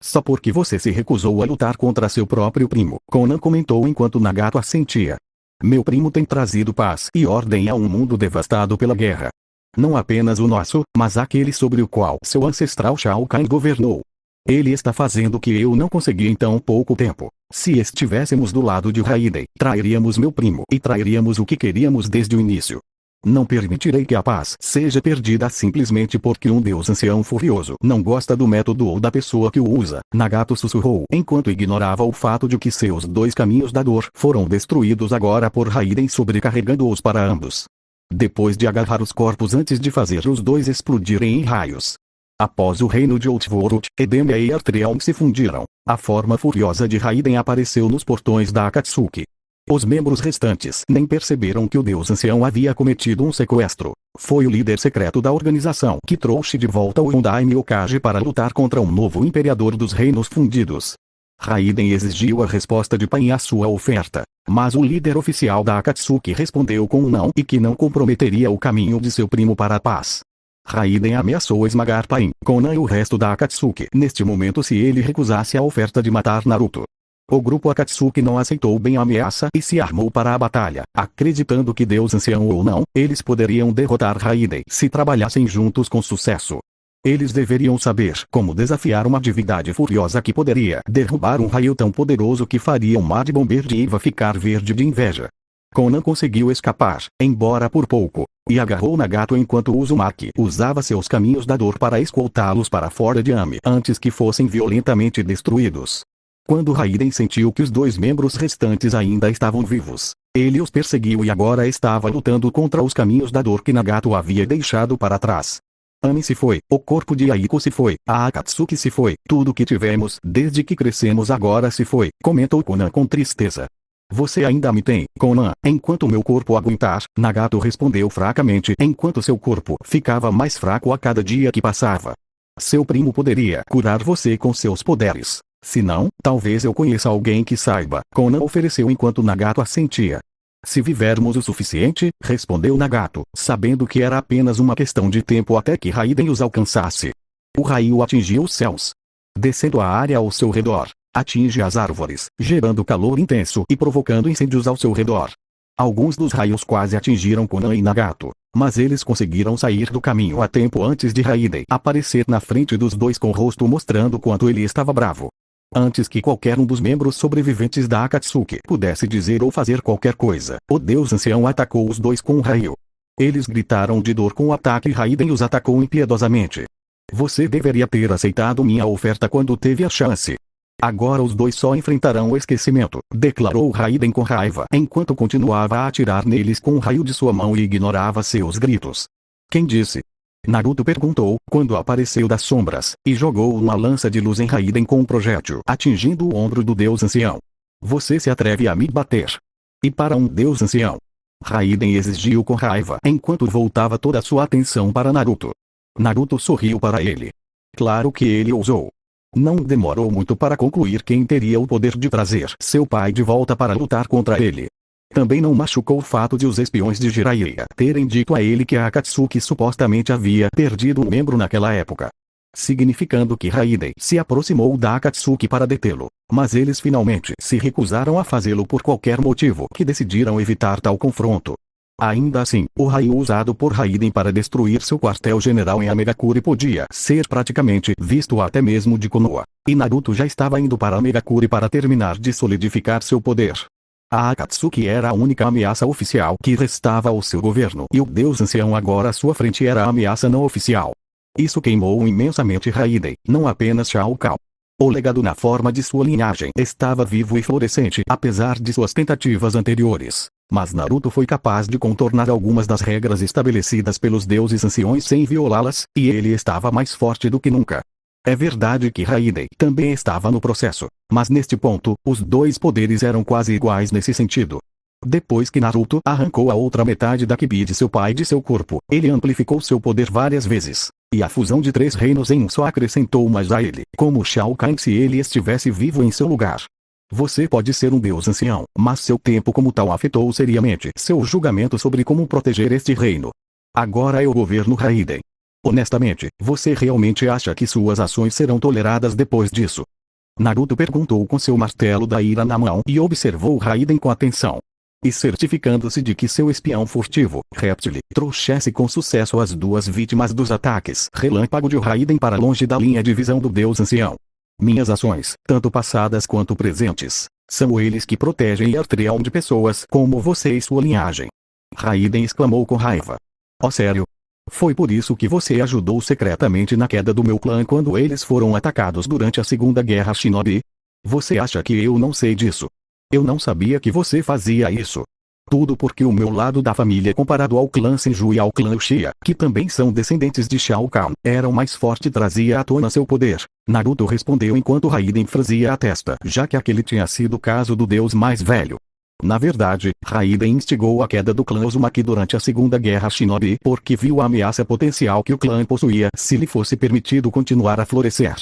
Só porque você se recusou a lutar contra seu próprio primo, Conan comentou enquanto Nagato assentia. Meu primo tem trazido paz e ordem a um mundo devastado pela guerra. Não apenas o nosso, mas aquele sobre o qual seu ancestral Shao Kahn governou. Ele está fazendo o que eu não consegui em tão pouco tempo. Se estivéssemos do lado de Raiden, trairíamos meu primo e trairíamos o que queríamos desde o início. Não permitirei que a paz seja perdida simplesmente porque um deus ancião furioso não gosta do método ou da pessoa que o usa, Nagato sussurrou enquanto ignorava o fato de que seus dois caminhos da dor foram destruídos agora por Raiden sobrecarregando-os para ambos. Depois de agarrar os corpos antes de fazer os dois explodirem em raios. Após o reino de Outworld, Edemia e Artreon se fundiram, a forma furiosa de Raiden apareceu nos portões da Akatsuki. Os membros restantes nem perceberam que o deus ancião havia cometido um sequestro. Foi o líder secreto da organização que trouxe de volta o Undaime Okage para lutar contra um novo imperador dos reinos fundidos. Raiden exigiu a resposta de Pain à sua oferta, mas o líder oficial da Akatsuki respondeu com um não e que não comprometeria o caminho de seu primo para a paz. Raiden ameaçou esmagar Pain, Conan e o resto da Akatsuki neste momento se ele recusasse a oferta de matar Naruto. O grupo Akatsuki não aceitou bem a ameaça e se armou para a batalha, acreditando que Deus ancião ou não, eles poderiam derrotar Raiden se trabalhassem juntos com sucesso. Eles deveriam saber como desafiar uma divindade furiosa que poderia derrubar um raio tão poderoso que faria o mar de Bomber de Iva ficar verde de inveja. Conan conseguiu escapar, embora por pouco, e agarrou Nagato enquanto Uzumaki usava seus caminhos da dor para escoltá-los para fora de Ami antes que fossem violentamente destruídos. Quando Raiden sentiu que os dois membros restantes ainda estavam vivos, ele os perseguiu e agora estava lutando contra os caminhos da dor que Nagato havia deixado para trás. Ami se foi, o corpo de Aiko se foi, a Akatsuki se foi, tudo que tivemos desde que crescemos agora se foi, comentou Conan com tristeza. Você ainda me tem, Conan, enquanto meu corpo aguentar, Nagato respondeu fracamente enquanto seu corpo ficava mais fraco a cada dia que passava. Seu primo poderia curar você com seus poderes. Se não, talvez eu conheça alguém que saiba, Conan ofereceu enquanto Nagato assentia. Se vivermos o suficiente, respondeu Nagato, sabendo que era apenas uma questão de tempo até que Raiden os alcançasse. O raio atingiu os céus. Descendo a área ao seu redor, atinge as árvores, gerando calor intenso e provocando incêndios ao seu redor. Alguns dos raios quase atingiram Conan e Nagato, mas eles conseguiram sair do caminho a tempo antes de Raiden aparecer na frente dos dois com o rosto mostrando quanto ele estava bravo. Antes que qualquer um dos membros sobreviventes da Akatsuki pudesse dizer ou fazer qualquer coisa, o deus ancião atacou os dois com um raio. Eles gritaram de dor com o ataque e Raiden os atacou impiedosamente. Você deveria ter aceitado minha oferta quando teve a chance. Agora os dois só enfrentarão o esquecimento, declarou Raiden com raiva enquanto continuava a atirar neles com um raio de sua mão e ignorava seus gritos. Quem disse? Naruto perguntou, quando apareceu das sombras, e jogou uma lança de luz em Raiden com um projétil, atingindo o ombro do deus ancião. Você se atreve a me bater? E para um deus ancião? Raiden exigiu com raiva, enquanto voltava toda a sua atenção para Naruto. Naruto sorriu para ele. Claro que ele ousou. Não demorou muito para concluir quem teria o poder de trazer seu pai de volta para lutar contra ele. Também não machucou o fato de os espiões de Jiraiya terem dito a ele que a Akatsuki supostamente havia perdido um membro naquela época. Significando que Raiden se aproximou da Akatsuki para detê-lo, mas eles finalmente se recusaram a fazê-lo por qualquer motivo que decidiram evitar tal confronto. Ainda assim, o raio usado por Raiden para destruir seu quartel-general em Amegakure podia ser praticamente visto até mesmo de Konoha, e Naruto já estava indo para Amegakure para terminar de solidificar seu poder. A Akatsuki era a única ameaça oficial que restava ao seu governo e o deus ancião agora à sua frente era a ameaça não oficial. Isso queimou imensamente Raiden, não apenas Shao Kahn. O legado na forma de sua linhagem estava vivo e florescente apesar de suas tentativas anteriores, mas Naruto foi capaz de contornar algumas das regras estabelecidas pelos deuses anciões sem violá-las, e ele estava mais forte do que nunca. É verdade que Raiden também estava no processo, mas neste ponto, os dois poderes eram quase iguais nesse sentido. Depois que Naruto arrancou a outra metade da Kibi de seu pai de seu corpo, ele amplificou seu poder várias vezes, e a fusão de 3 reinos em um só acrescentou mais a ele, como Shao Kahn se ele estivesse vivo em seu lugar. Você pode ser um deus ancião, mas seu tempo como tal afetou seriamente seu julgamento sobre como proteger este reino. Agora eu governo Raiden. Honestamente, você realmente acha que suas ações serão toleradas depois disso? Naruto perguntou com seu martelo da ira na mão e observou Raiden com atenção. E certificando-se de que seu espião furtivo, Reptile, trouxesse com sucesso as duas vítimas dos ataques relâmpago de Raiden para longe da linha de visão do Deus Ancião. Minhas ações, tanto passadas quanto presentes, são eles que protegem Earthrealm de pessoas como você e sua linhagem. Raiden exclamou com raiva. Oh, sério? Foi por isso que você ajudou secretamente na queda do meu clã quando eles foram atacados durante a Segunda Guerra Shinobi? Você acha que eu não sei disso? Eu não sabia que você fazia isso. Tudo porque o meu lado da família comparado ao clã Senju e ao clã Uchiha, que também são descendentes de Shao Kahn, era o mais forte e trazia à tona seu poder. Naruto respondeu enquanto Raiden franzia a testa, já que aquele tinha sido o caso do deus mais velho. Na verdade, Raiden instigou a queda do clã Uzumaki durante a Segunda Guerra Shinobi porque viu a ameaça potencial que o clã possuía se lhe fosse permitido continuar a florescer.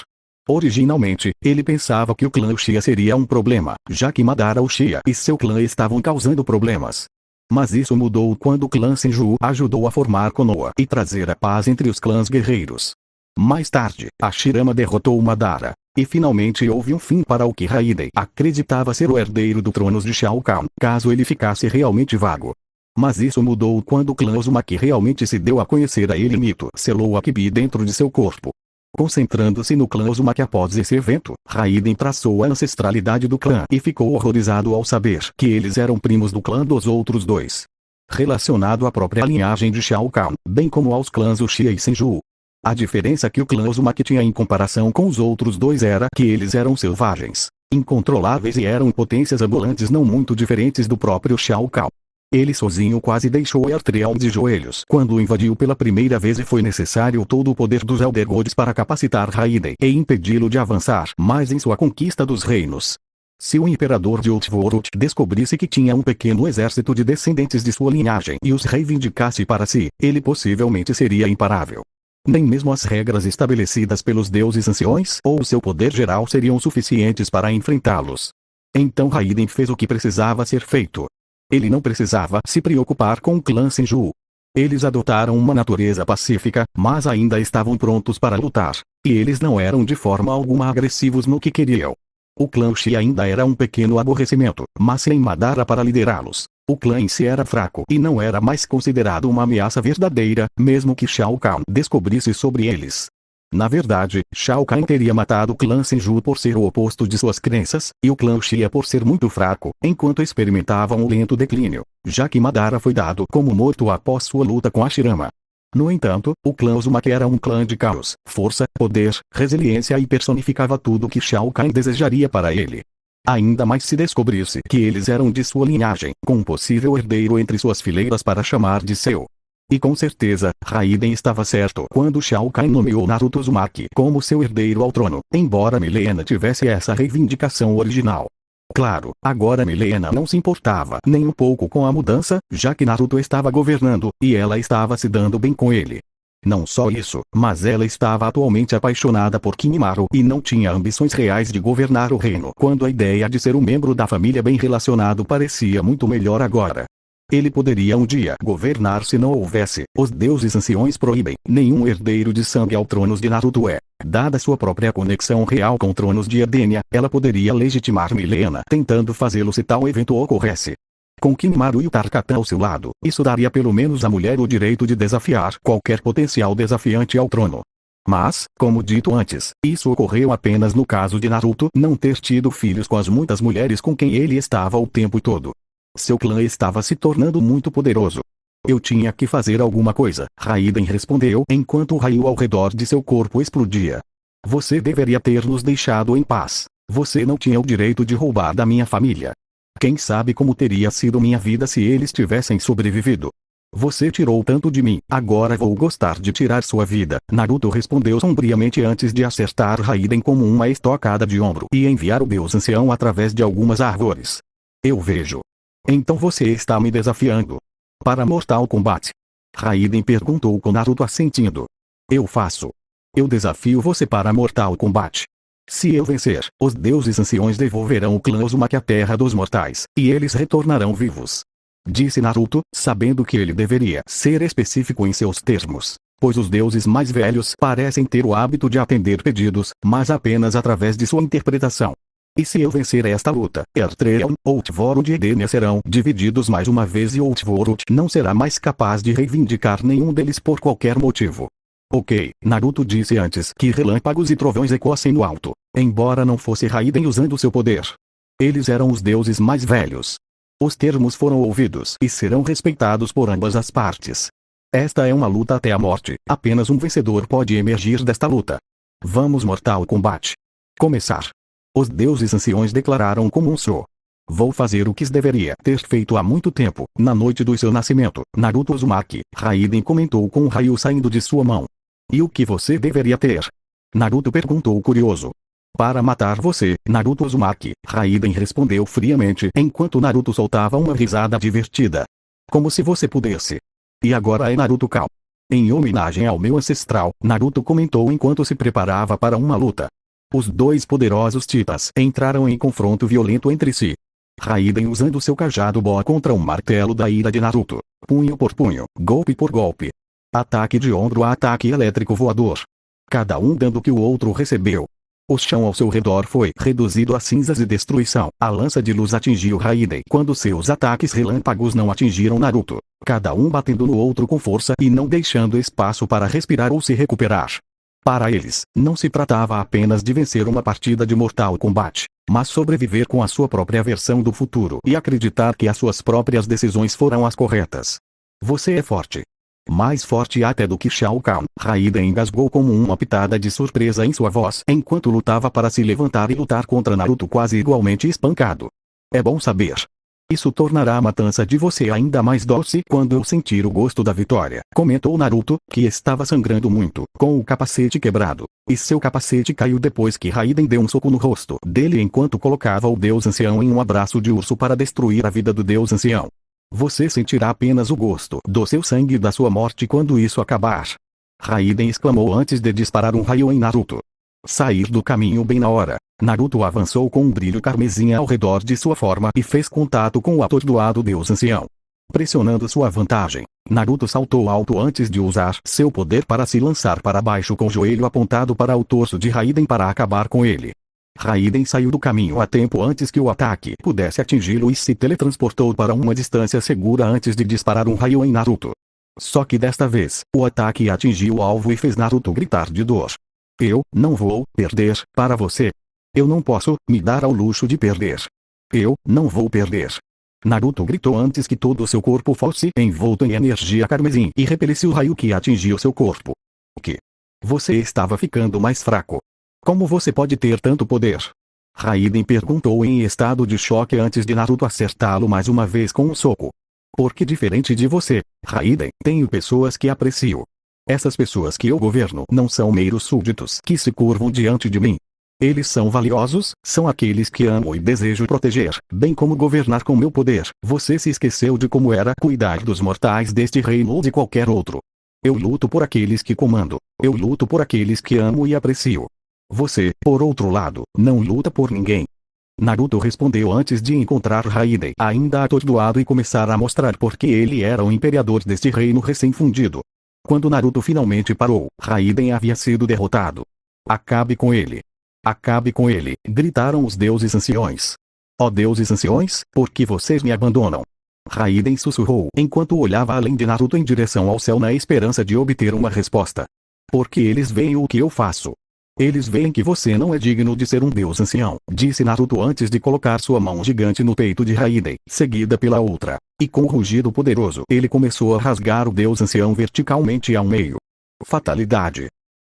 Originalmente, ele pensava que o clã Uchiha seria um problema, já que Madara Uchiha e seu clã estavam causando problemas. Mas isso mudou quando o clã Senju ajudou a formar Konoha e trazer a paz entre os clãs guerreiros. Mais tarde, Hashirama derrotou Madara, e finalmente houve um fim para o que Raiden acreditava ser o herdeiro do trono de Shao Kahn, caso ele ficasse realmente vago. Mas isso mudou quando o clã Uzumaki realmente se deu a conhecer a ele. Mito selou a Kibi dentro de seu corpo. Concentrando-se no clã Uzumaki após esse evento, Raiden traçou a ancestralidade do clã e ficou horrorizado ao saber que eles eram primos do clã dos outros dois. Relacionado à própria linhagem de Shao Kahn, bem como aos clãs Uchiha e Senju. A diferença que o clã Uzumaki tinha em comparação com os outros dois era que eles eram selvagens, incontroláveis e eram potências ambulantes não muito diferentes do próprio Shao Kahn. Ele sozinho quase deixou Earthrealm de joelhos quando o invadiu pela primeira vez e foi necessário todo o poder dos Elder Gods para capacitar Raiden e impedi-lo de avançar mais em sua conquista dos reinos. Se o imperador de Ultvorut descobrisse que tinha um pequeno exército de descendentes de sua linhagem e os reivindicasse para si, ele possivelmente seria imparável. Nem mesmo as regras estabelecidas pelos deuses anciões ou seu poder geral seriam suficientes para enfrentá-los. Então Raiden fez o que precisava ser feito. Ele não precisava se preocupar com o clã Senju. Eles adotaram uma natureza pacífica, mas ainda estavam prontos para lutar, e eles não eram de forma alguma agressivos no que queriam. O clã Uchiha ainda era um pequeno aborrecimento, mas sem Madara para liderá-los. O clã em si era fraco e não era mais considerado uma ameaça verdadeira, mesmo que Shao Kahn descobrisse sobre eles. Na verdade, Shao Kahn teria matado o clã Senju por ser o oposto de suas crenças, e o clã Uchiha por ser muito fraco, enquanto experimentavam um lento declínio, já que Madara foi dado como morto após sua luta com Hashirama. No entanto, o clã Uzumaki era um clã de caos, força, poder, resiliência e personificava tudo o que Shao Kahn desejaria para ele. Ainda mais se descobrisse que eles eram de sua linhagem, com um possível herdeiro entre suas fileiras para chamar de seu. E com certeza, Raiden estava certo quando Shao Kahn nomeou Naruto Uzumaki como seu herdeiro ao trono, embora Milena tivesse essa reivindicação original. Claro, agora Milena não se importava nem um pouco com a mudança, já que Naruto estava governando, e ela estava se dando bem com ele. Não só isso, mas ela estava atualmente apaixonada por Kimimaro e não tinha ambições reais de governar o reino quando a ideia de ser um membro da família bem relacionado parecia muito melhor agora. Ele poderia um dia governar se não houvesse. Os deuses anciões proíbem nenhum herdeiro de sangue ao trono de Naruto é. Dada sua própria conexão real com tronos de Edenia, ela poderia legitimar Milena tentando fazê-lo se tal evento ocorresse. Com Kimimaro e o Tarkatan ao seu lado, isso daria pelo menos à mulher o direito de desafiar qualquer potencial desafiante ao trono. Mas, como dito antes, isso ocorreu apenas no caso de Naruto não ter tido filhos com as muitas mulheres com quem ele estava o tempo todo. Seu clã estava se tornando muito poderoso. Eu tinha que fazer alguma coisa, Raiden respondeu enquanto o raio ao redor de seu corpo explodia. Você deveria ter nos deixado em paz. Você não tinha o direito de roubar da minha família. Quem sabe como teria sido minha vida se eles tivessem sobrevivido. Você tirou tanto de mim, agora vou gostar de tirar sua vida, Naruto respondeu sombriamente antes de acertar Raiden como uma estocada de ombro e enviar o deus ancião através de algumas árvores. Eu vejo. Então você está me desafiando. Para Mortal Kombat? Raiden perguntou com Naruto assentindo. Eu faço. Eu desafio você para Mortal Kombat. Se eu vencer, os deuses anciões devolverão o clã Uzumaki à Terra dos Mortais, e eles retornarão vivos. Disse Naruto, sabendo que ele deveria ser específico em seus termos. Pois os deuses mais velhos parecem ter o hábito de atender pedidos, mas apenas através de sua interpretação. E se eu vencer esta luta, Ertreon, Outvorud e Edenia serão divididos mais uma vez e Outvorud não será mais capaz de reivindicar nenhum deles por qualquer motivo. Ok, Naruto disse antes que relâmpagos e trovões ecoassem no alto, embora não fosse Raiden usando seu poder. Eles eram os deuses mais velhos. Os termos foram ouvidos e serão respeitados por ambas as partes. Esta é uma luta até a morte, apenas um vencedor pode emergir desta luta. Vamos Mortal Kombat. Começar. Os deuses anciões declararam como um só. Vou fazer o que deveria ter feito há muito tempo, na noite do seu nascimento, Naruto Uzumaki, Raiden comentou com um raio saindo de sua mão. E o que você deveria ter? Naruto perguntou curioso. Para matar você, Naruto Uzumaki, Raiden respondeu friamente enquanto Naruto soltava uma risada divertida. Como se você pudesse. E agora é Naruto Cal. Em homenagem ao meu ancestral, Naruto comentou enquanto se preparava para uma luta. Os dois poderosos titãs entraram em confronto violento entre si. Raiden usando seu cajado boa contra o martelo da ira de Naruto. Punho por punho, golpe por golpe. Ataque de ombro a ataque elétrico voador. Cada um dando o que o outro recebeu. O chão ao seu redor foi reduzido a cinzas e destruição. A lança de luz atingiu Raiden quando seus ataques relâmpagos não atingiram Naruto. Cada um batendo no outro com força e não deixando espaço para respirar ou se recuperar. Para eles, não se tratava apenas de vencer uma partida de Mortal Kombat, mas sobreviver com a sua própria versão do futuro e acreditar que as suas próprias decisões foram as corretas. Você é forte. Mais forte até do que Shao Kahn. Raiden engasgou como uma pitada de surpresa em sua voz enquanto lutava para se levantar e lutar contra Naruto quase igualmente espancado. É bom saber. Isso tornará a matança de você ainda mais doce quando eu sentir o gosto da vitória, comentou Naruto, que estava sangrando muito, com o capacete quebrado. E seu capacete caiu depois que Raiden deu um soco no rosto dele enquanto colocava o Deus Ancião em um abraço de urso para destruir a vida do Deus Ancião. Você sentirá apenas o gosto do seu sangue e da sua morte quando isso acabar. Raiden exclamou antes de disparar um raio em Naruto. Sair do caminho bem na hora. Naruto avançou com um brilho carmesim ao redor de sua forma e fez contato com o atordoado Deus Ancião. Pressionando sua vantagem, Naruto saltou alto antes de usar seu poder para se lançar para baixo com o joelho apontado para o torso de Raiden para acabar com ele. Raiden saiu do caminho a tempo antes que o ataque pudesse atingi-lo e se teletransportou para uma distância segura antes de disparar um raio em Naruto. Só que desta vez, o ataque atingiu o alvo e fez Naruto gritar de dor. Eu não vou perder para você. Eu não posso me dar ao luxo de perder. Eu não vou perder. Naruto gritou antes que todo seu corpo fosse envolto em energia carmesim e repelisse o raio que atingiu seu corpo. O que? Você estava ficando mais fraco. Como você pode ter tanto poder? Raiden perguntou em estado de choque antes de Naruto acertá-lo mais uma vez com um soco. Porque diferente de você, Raiden, tenho pessoas que aprecio. Essas pessoas que eu governo não são meros súditos que se curvam diante de mim. Eles são valiosos, são aqueles que amo e desejo proteger, bem como governar com meu poder. Você se esqueceu de como era cuidar dos mortais deste reino ou de qualquer outro. Eu luto por aqueles que comando. Eu luto por aqueles que amo e aprecio. Você, por outro lado, não luta por ninguém. Naruto respondeu antes de encontrar Raiden ainda atordoado e começar a mostrar por que ele era o imperador deste reino recém-fundido. Quando Naruto finalmente parou, Raiden havia sido derrotado. Acabe com ele. Acabe com ele, gritaram os deuses anciões. Ó deuses anciões, por que vocês me abandonam? Raiden sussurrou enquanto olhava além de Naruto em direção ao céu na esperança de obter uma resposta. Porque eles veem o que eu faço. Eles veem que você não é digno de ser um deus ancião, disse Naruto antes de colocar sua mão gigante no peito de Raiden, seguida pela outra. E com um rugido poderoso, ele começou a rasgar o deus ancião verticalmente ao meio. Fatalidade.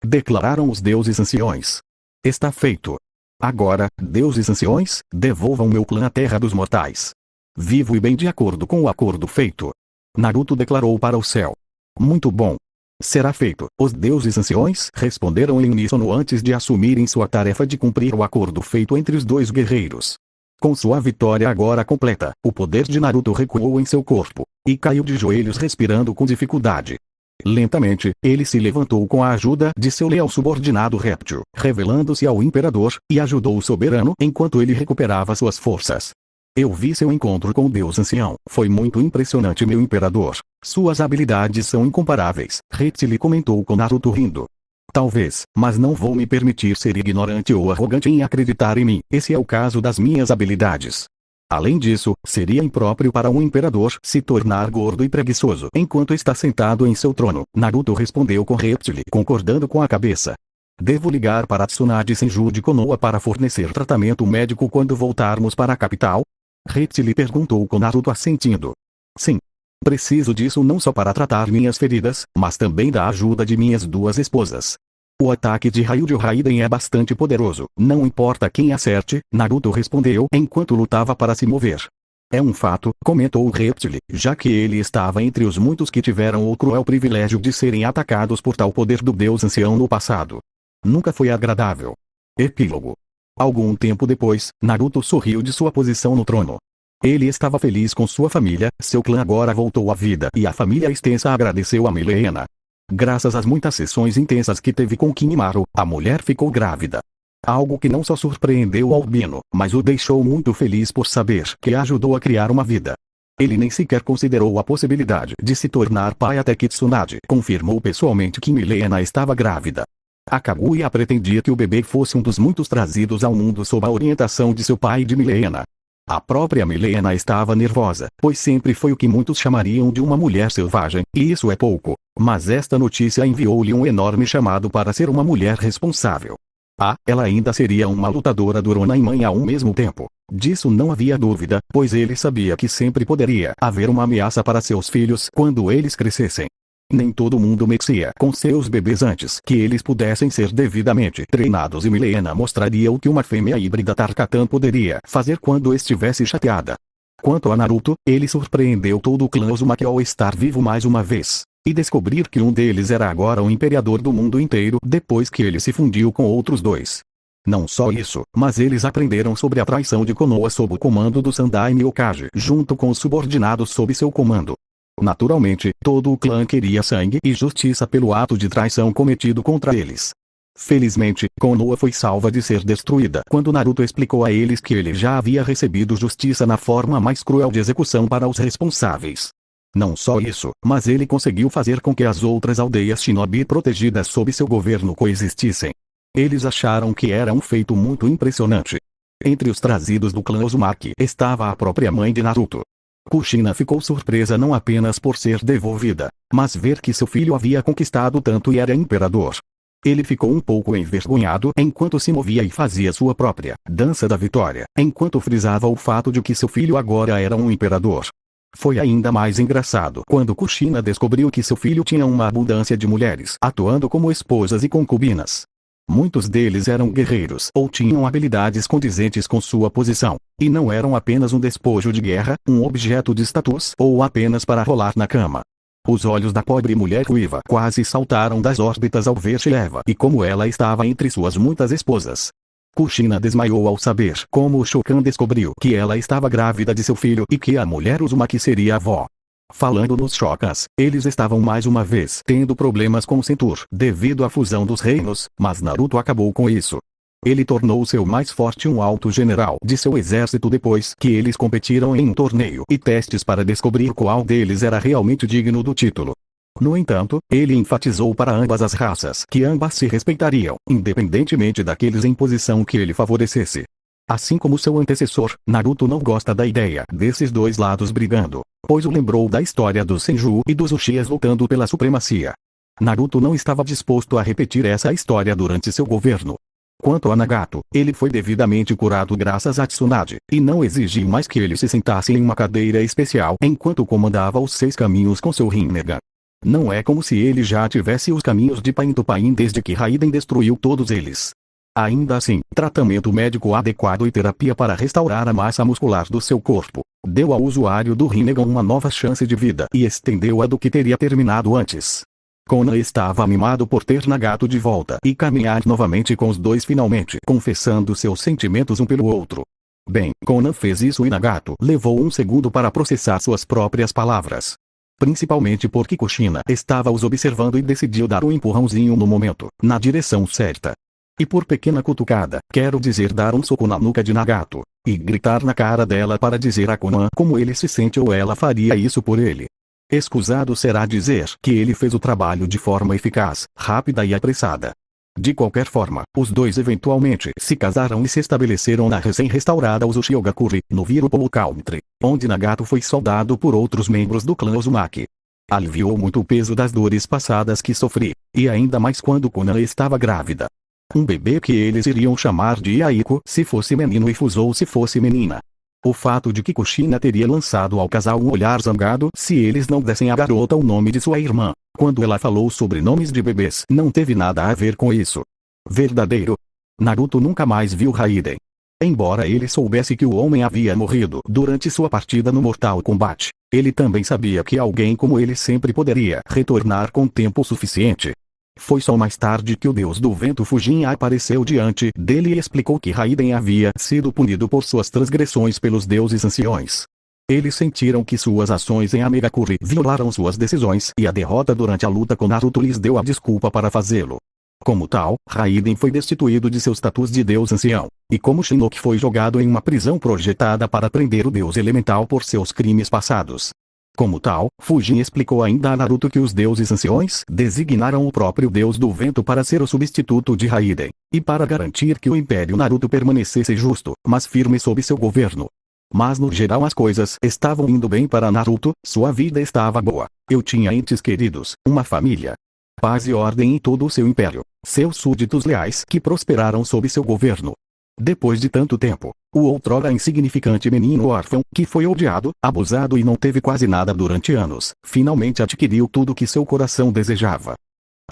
Declararam os deuses anciões. Está feito. Agora, deuses anciões, devolvam meu clã à terra dos mortais. Vivo e bem de acordo com o acordo feito. Naruto declarou para o céu. Muito bom. Será feito. Os deuses anciões responderam em uníssono antes de assumirem sua tarefa de cumprir o acordo feito entre os dois guerreiros. Com sua vitória agora completa, o poder de Naruto recuou em seu corpo, e caiu de joelhos respirando com dificuldade. Lentamente, ele se levantou com a ajuda de seu leal subordinado réptil, revelando-se ao imperador, e ajudou o soberano enquanto ele recuperava suas forças. Eu vi seu encontro com o Deus Ancião. Foi muito impressionante, meu imperador. Suas habilidades são incomparáveis. Reptile comentou com Naruto rindo. Talvez, mas não vou me permitir ser ignorante ou arrogante em acreditar em mim. Esse é o caso das minhas habilidades. Além disso, seria impróprio para um imperador se tornar gordo e preguiçoso enquanto está sentado em seu trono. Naruto respondeu com Reptile, concordando com a cabeça. Devo ligar para Tsunade Senju de Konoha para fornecer tratamento médico quando voltarmos para a capital? Reptile perguntou com Naruto assentindo. Sim. Preciso disso não só para tratar minhas feridas, mas também da ajuda de minhas duas esposas. O ataque de raio de Raiden é bastante poderoso, não importa quem acerte, Naruto respondeu enquanto lutava para se mover. É um fato, comentou o Reptile, já que ele estava entre os muitos que tiveram o cruel privilégio de serem atacados por tal poder do Deus Ancião no passado. Nunca foi agradável. Epílogo. Algum tempo depois, Naruto sorriu de sua posição no trono. Ele estava feliz com sua família, seu clã agora voltou à vida e a família extensa agradeceu a Milena. Graças às muitas sessões intensas que teve com Kimimaro, a mulher ficou grávida. Algo que não só surpreendeu Albino, mas o deixou muito feliz por saber que ajudou a criar uma vida. Ele nem sequer considerou a possibilidade de se tornar pai até que Tsunade confirmou pessoalmente que Milena estava grávida. A Kaguya pretendia que o bebê fosse um dos muitos trazidos ao mundo sob a orientação de seu pai e de Milena. A própria Milena estava nervosa, pois sempre foi o que muitos chamariam de uma mulher selvagem, e isso é pouco. Mas esta notícia enviou-lhe um enorme chamado para ser uma mulher responsável. Ela ainda seria uma lutadora durona e mãe ao mesmo tempo. Disso não havia dúvida, pois ele sabia que sempre poderia haver uma ameaça para seus filhos quando eles crescessem. Nem todo mundo mexia com seus bebês antes que eles pudessem ser devidamente treinados e Milena mostraria o que uma fêmea híbrida Tarkatan poderia fazer quando estivesse chateada. Quanto a Naruto, ele surpreendeu todo o clã Uzumaki ao estar vivo mais uma vez, e descobrir que um deles era agora o imperador do mundo inteiro depois que ele se fundiu com outros dois. Não só isso, mas eles aprenderam sobre a traição de Konoha sob o comando do Sandaime Hokage junto com os subordinados sob seu comando. Naturalmente, todo o clã queria sangue e justiça pelo ato de traição cometido contra eles. Felizmente, Konoha foi salva de ser destruída quando Naruto explicou a eles que ele já havia recebido justiça na forma mais cruel de execução para os responsáveis. Não só isso, mas ele conseguiu fazer com que as outras aldeias shinobi protegidas sob seu governo coexistissem. Eles acharam que era um feito muito impressionante. Entre os trazidos do clã Uzumaki estava a própria mãe de Naruto. Kushina ficou surpresa não apenas por ser devolvida, mas ver que seu filho havia conquistado tanto e era imperador. Ele ficou um pouco envergonhado enquanto se movia e fazia sua própria dança da vitória, enquanto frisava o fato de que seu filho agora era um imperador. Foi ainda mais engraçado quando Kushina descobriu que seu filho tinha uma abundância de mulheres atuando como esposas e concubinas. Muitos deles eram guerreiros ou tinham habilidades condizentes com sua posição, e não eram apenas um despojo de guerra, um objeto de status ou apenas para rolar na cama. Os olhos da pobre mulher ruiva quase saltaram das órbitas ao ver Shireva e como ela estava entre suas muitas esposas. Kushina desmaiou ao saber como o Shokan descobriu que ela estava grávida de seu filho e que a mulher Uzumaki seria a avó. Falando nos Shokans, eles estavam mais uma vez tendo problemas com Centaur devido à fusão dos reinos, mas Naruto acabou com isso. Ele tornou-se o mais forte um alto general de seu exército depois que eles competiram em um torneio e testes para descobrir qual deles era realmente digno do título. No entanto, ele enfatizou para ambas as raças que ambas se respeitariam, independentemente daqueles em posição que ele favorecesse. Assim como seu antecessor, Naruto não gosta da ideia desses dois lados brigando, pois o lembrou da história dos Senju e dos Uchihas lutando pela supremacia. Naruto não estava disposto a repetir essa história durante seu governo. Quanto a Nagato, ele foi devidamente curado graças a Tsunade, e não exigiu mais que ele se sentasse em uma cadeira especial enquanto comandava os 6 caminhos com seu Rinnegan. Não é como se ele já tivesse os caminhos de Pain to Pain desde que Raiden destruiu todos eles. Ainda assim, tratamento médico adequado e terapia para restaurar a massa muscular do seu corpo, deu ao usuário do Rinnegan uma nova chance de vida e estendeu a do que teria terminado antes. Konan estava animado por ter Nagato de volta e caminhar novamente com os dois finalmente confessando seus sentimentos um pelo outro. Bem, Konan fez isso e Nagato levou um segundo para processar suas próprias palavras. Principalmente porque Kushina estava os observando e decidiu dar um empurrãozinho no momento, na direção certa. E por pequena cutucada, quero dizer dar um soco na nuca de Nagato, e gritar na cara dela para dizer a Konoha como ele se sente ou ela faria isso por ele. Escusado será dizer que ele fez o trabalho de forma eficaz, rápida e apressada. De qualquer forma, os dois eventualmente se casaram e se estabeleceram na recém-restaurada Uzushiogakure, no Whirlpool Country, onde Nagato foi soldado por outros membros do clã Uzumaki. Aliviou muito o peso das dores passadas que sofri, e ainda mais quando Konoha estava grávida. Um bebê que eles iriam chamar de Yaiko se fosse menino e Fusou se fosse menina. O fato de que Kushina teria lançado ao casal um olhar zangado se eles não dessem à garota o nome de sua irmã, quando ela falou sobre nomes de bebês, não teve nada a ver com isso. Verdadeiro. Naruto nunca mais viu Raiden. Embora ele soubesse que o homem havia morrido durante sua partida no Mortal Kombat, ele também sabia que alguém como ele sempre poderia retornar com tempo suficiente. Foi só mais tarde que o deus do vento Fujin apareceu diante dele e explicou que Raiden havia sido punido por suas transgressões pelos deuses anciões. Eles sentiram que suas ações em Amegakure violaram suas decisões e a derrota durante a luta com Naruto lhes deu a desculpa para fazê-lo. Como tal, Raiden foi destituído de seu status de deus ancião, e como Shinnok foi jogado em uma prisão projetada para prender o deus elemental por seus crimes passados. Como tal, Fujin explicou ainda a Naruto que os deuses anciões designaram o próprio deus do vento para ser o substituto de Raiden, e para garantir que o Império Naruto permanecesse justo, mas firme sob seu governo. Mas no geral as coisas estavam indo bem para Naruto, sua vida estava boa. Eu tinha entes queridos, uma família. Paz e ordem em todo o seu império, seus súditos leais que prosperaram sob seu governo. Depois de tanto tempo, o outrora insignificante menino órfão, que foi odiado, abusado e não teve quase nada durante anos, finalmente adquiriu tudo que seu coração desejava.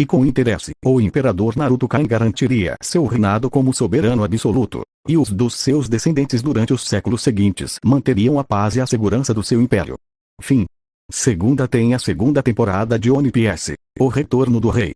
E com interesse, o imperador Naruto Kain garantiria seu reinado como soberano absoluto, e os dos seus descendentes durante os séculos seguintes manteriam a paz e a segurança do seu império. Fim. Tem a segunda temporada de One Piece, O Retorno do Rei.